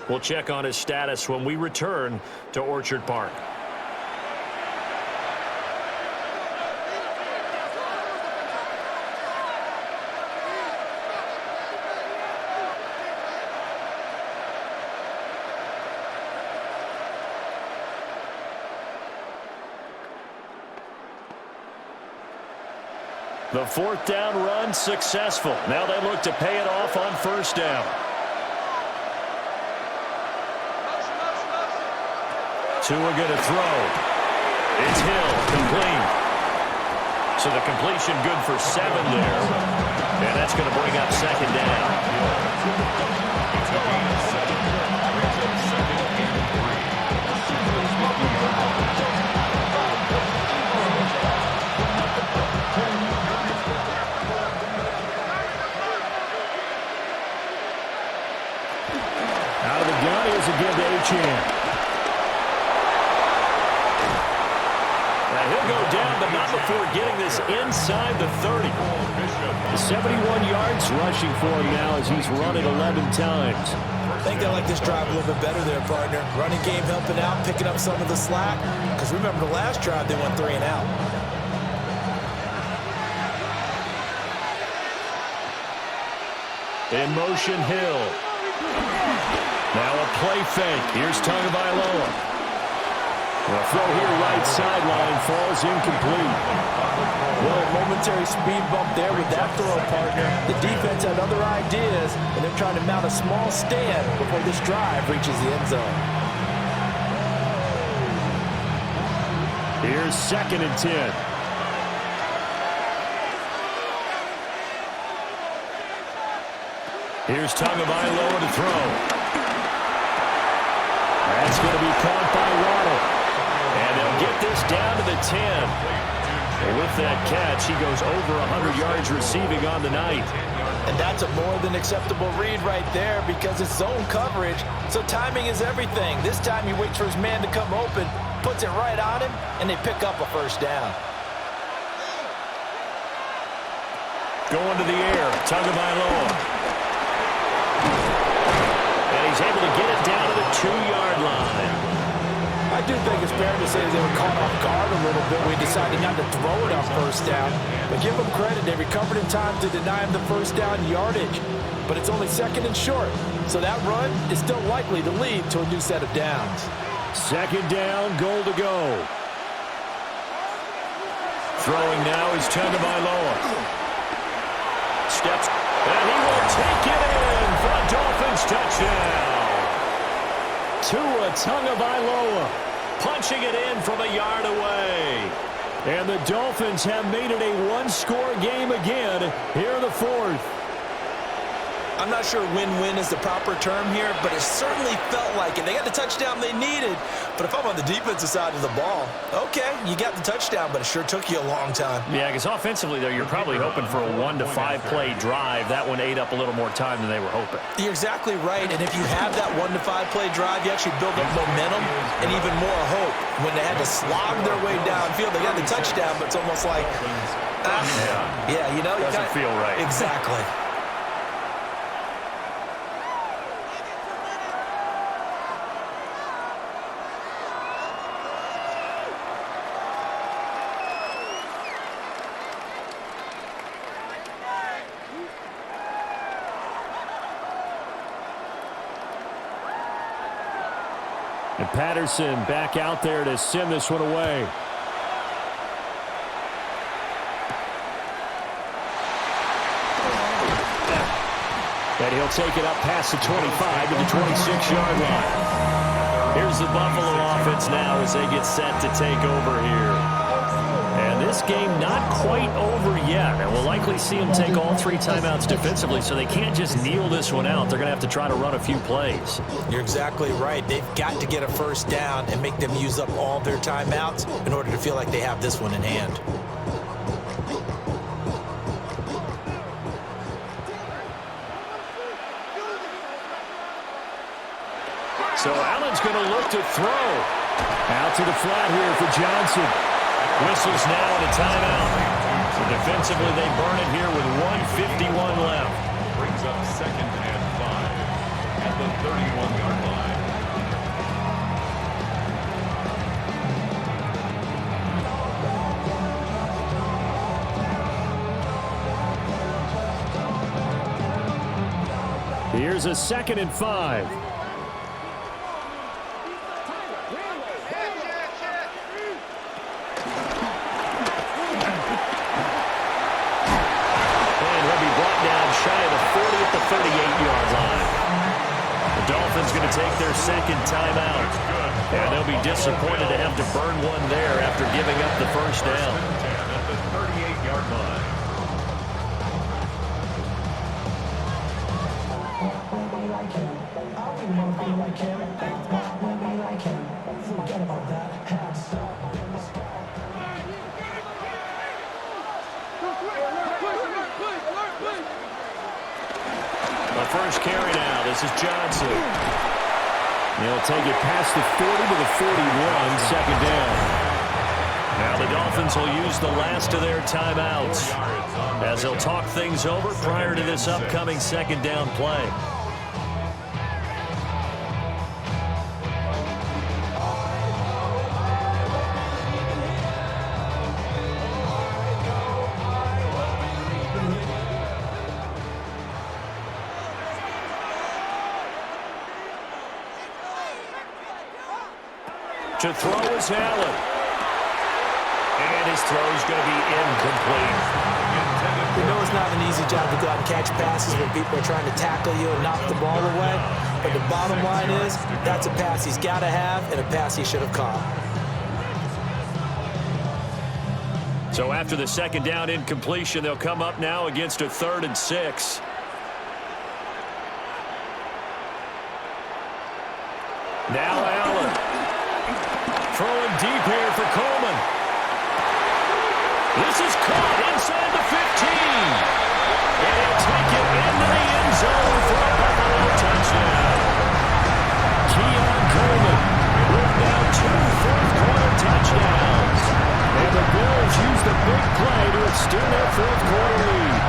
We'll check on his status when we return to Orchard Park. The 4th down run successful. Now they look to pay it off on 1st down. Tua going to throw. It's Hill, complete. So the completion good for 7 there. And that's going to bring up 2nd down. Out of the gun, here's a give to Achane. He'll go before getting this inside the 30. 71 yards rushing for him now as he's run it 11 times. I think they like this drive a little bit better there, partner. Running game helping out, picking up some of the slack. Because remember the last drive, they went 3 and out. In motion, Hill. Now a play fake. Here's Tagovailoa. The throw here right sideline falls incomplete. Well, a momentary speed bump there with that throw, partner. The defense had other ideas, and they're trying to mount a small stand before this drive reaches the end zone. Here's 2nd and 10. Here's Tagovailoa to throw. That's going to be caught by Waddle. And they'll get this down to the 10. And with that catch, he goes over 100 yards receiving on the night. And that's a more than acceptable read right there because it's zone coverage, so timing is everything. This time he waits for his man to come open, puts it right on him, and they pick up a first down. Going to the air, Tagovailoa. And he's able to get it down to the 2-yard line. I do think it's fair to say they were caught off guard a little bit. We decided not to throw it on first down. But give them credit. They recovered in time to deny him the first down yardage. But it's only 2nd and short. So that run is still likely to lead to a new set of downs. 2nd down, goal to go. Throwing now is Tagovailoa. Steps, and he will take it in for a Dolphins touchdown. Tua Tagovailoa punching it in from a yard away. And the Dolphins have made it a one-score game again here in the 4th. I'm not sure win-win is the proper term here, but it certainly felt like it. They got the touchdown they needed, but if I'm on the defensive side of the ball, okay, you got the touchdown, but it sure took you a long time. Yeah, because offensively, though, you're probably hoping for a 1 to 5 play drive. That one ate up a little more time than they were hoping. You're exactly right, and if you have that 1 to 5 play drive, you actually build up momentum and even more hope. When they had to slog their way downfield, they got the touchdown, but it's almost like, yeah, you know, doesn't feel right. Exactly. And Patterson back out there to send this one away. And he'll take it up past the 25 to the 26-yard line. Here's the Buffalo offense now as they get set to take over here. And this game not quite over yet. And we'll likely see them take all 3 timeouts defensively, so they can't just kneel this one out. They're going to have to try to run a few plays. You're exactly right. They've got to get a first down and make them use up all their timeouts in order to feel like they have this one in hand. So Allen's going to look to throw. Out to the flat here for Johnson. Whistles now and a timeout. So defensively, they burn it here with 1:51 left. Brings up 2nd and 5 at the 31-yard line. Here's a 2nd and 5. Shy of the 40 at the 38-yard line. The Dolphins going to take their 2nd timeout. And they'll be disappointed to have to burn one there after giving up the first down. At the 38-yard line. The first carry now. This is Johnson. He'll take it past the 40 to the 41, 2nd down. Now the Dolphins will use the last of their timeouts as they'll talk things over prior to this upcoming second down play. To throw is Allen. And his throw is going to be incomplete. We know it's not an easy job to go out and catch passes when people are trying to tackle you and knock the ball away. But the bottom line is, that's a pass he's got to have and a pass he should have caught. So after the second down incompletion, they'll come up now against a 3rd and 6. Now Allen. Throwing deep here for Coleman. This is caught inside the 15. And he'll take it into the end zone for a Buffalo touchdown. Keon Coleman with now 2 fourth-quarter touchdowns. And the Bills use the big play to extend their fourth-quarter lead.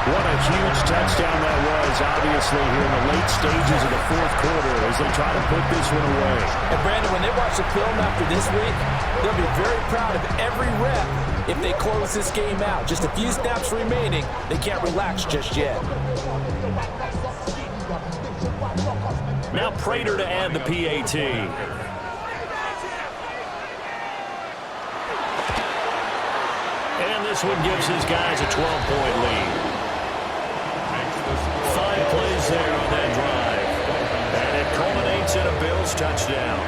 What a huge touchdown that was, obviously, here in the late stages of the fourth quarter as they try to put this one away. And, Brandon, when they watch the film after this week, they'll be very proud of every rep if they close this game out. Just a few snaps remaining. They can't relax just yet. Now Prater to add the PAT. And this one gives his guys a 12-point lead. 5 plays there on that drive. And it culminates in a Bills touchdown.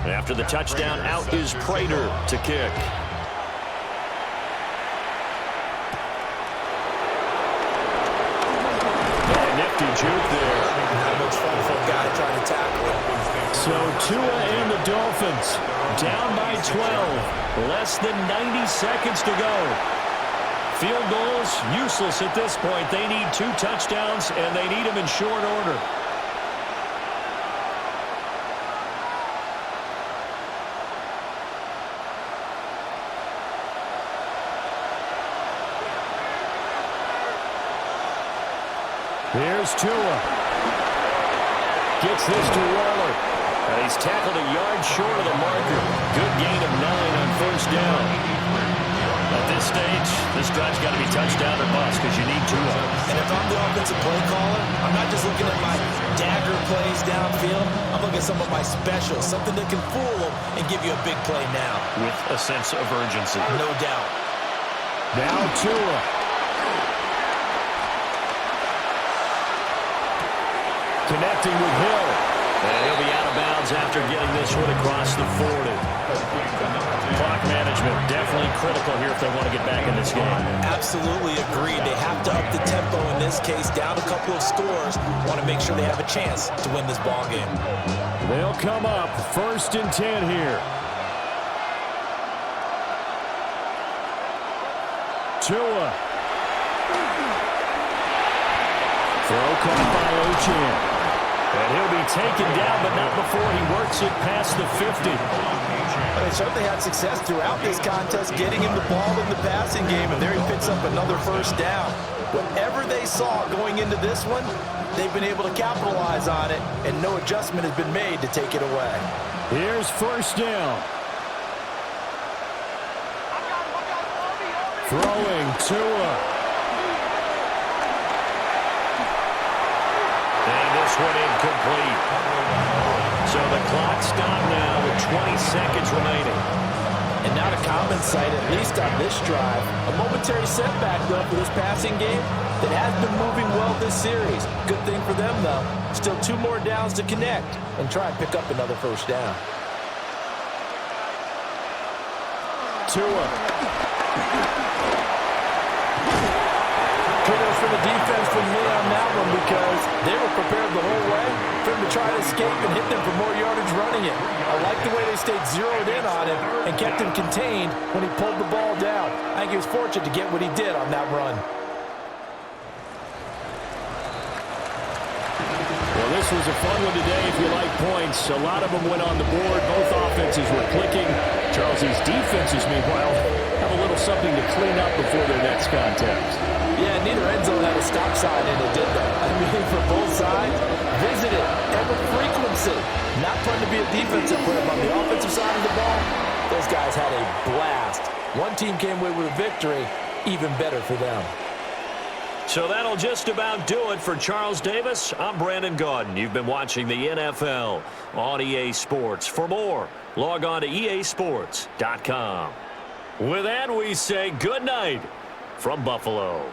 After the touchdown, out is Prater to kick. And nifty juke there. Not much fun for a guy trying to tackle him. So Tua and the Dolphins down by 12. Less than 90 seconds to go. Field goals useless at this point. They need 2 touchdowns, and they need them in short order. Here's Tua. Gets this to Waller. And he's tackled a yard short of the marker. Good gain of 9 on first down. At this stage, this drive's got to be touchdown or bust because you need Tua. And if I'm the offensive play caller, I'm not just looking at my dagger plays downfield. I'm looking at some of my specials, something that can fool them and give you a big play now. With a sense of urgency. No doubt. Now Tua. Connecting with Hill. And he'll be out of bounds after getting this one across the 40. Clock management definitely critical here if they want to get back in this game. Absolutely agreed. They have to up the tempo in this case, down a couple of scores. Want to make sure they have a chance to win this ball game. They'll come up 1st and 10 here. Tua. Throw caught by Ochan. And he'll be taken down, but not before he works it past the 50. They certainly had success throughout this contest getting him the ball in the passing game, and there he picks up another first down. Whatever they saw going into this one, they've been able to capitalize on it, and no adjustment has been made to take it away. Here's first down. Throwing Tua. One incomplete. So the clock stopped now with 20 seconds remaining. And not a common sight, at least on this drive. A momentary setback, though, for this passing game that has been moving well this series. Good thing for them, though. Still 2 more downs to connect and try and pick up another first down. Tua. Kudos for for the defense from me on that one because they were prepared the whole way for him to try to escape and hit them for more yardage running it. I like the way they stayed zeroed in on him and kept him contained when he pulled the ball down. I think he was fortunate to get what he did on that run. Well, this was a fun one today if you like points. A lot of them went on the board. Both offenses were clicking. Charles's defenses, meanwhile, have a little something to clean up before their next contest. Yeah, neither end zone had a stop sign in it, did they? I mean, for both sides, visit it, and with frequency. Not fun to be a defensive player, but on the offensive side of the ball, those guys had a blast. One team came away with a victory, even better for them. So that'll just about do it for Charles Davis. I'm Brandon Gaudin. You've been watching the NFL on EA Sports. For more, log on to easports.com. With that, we say good night from Buffalo.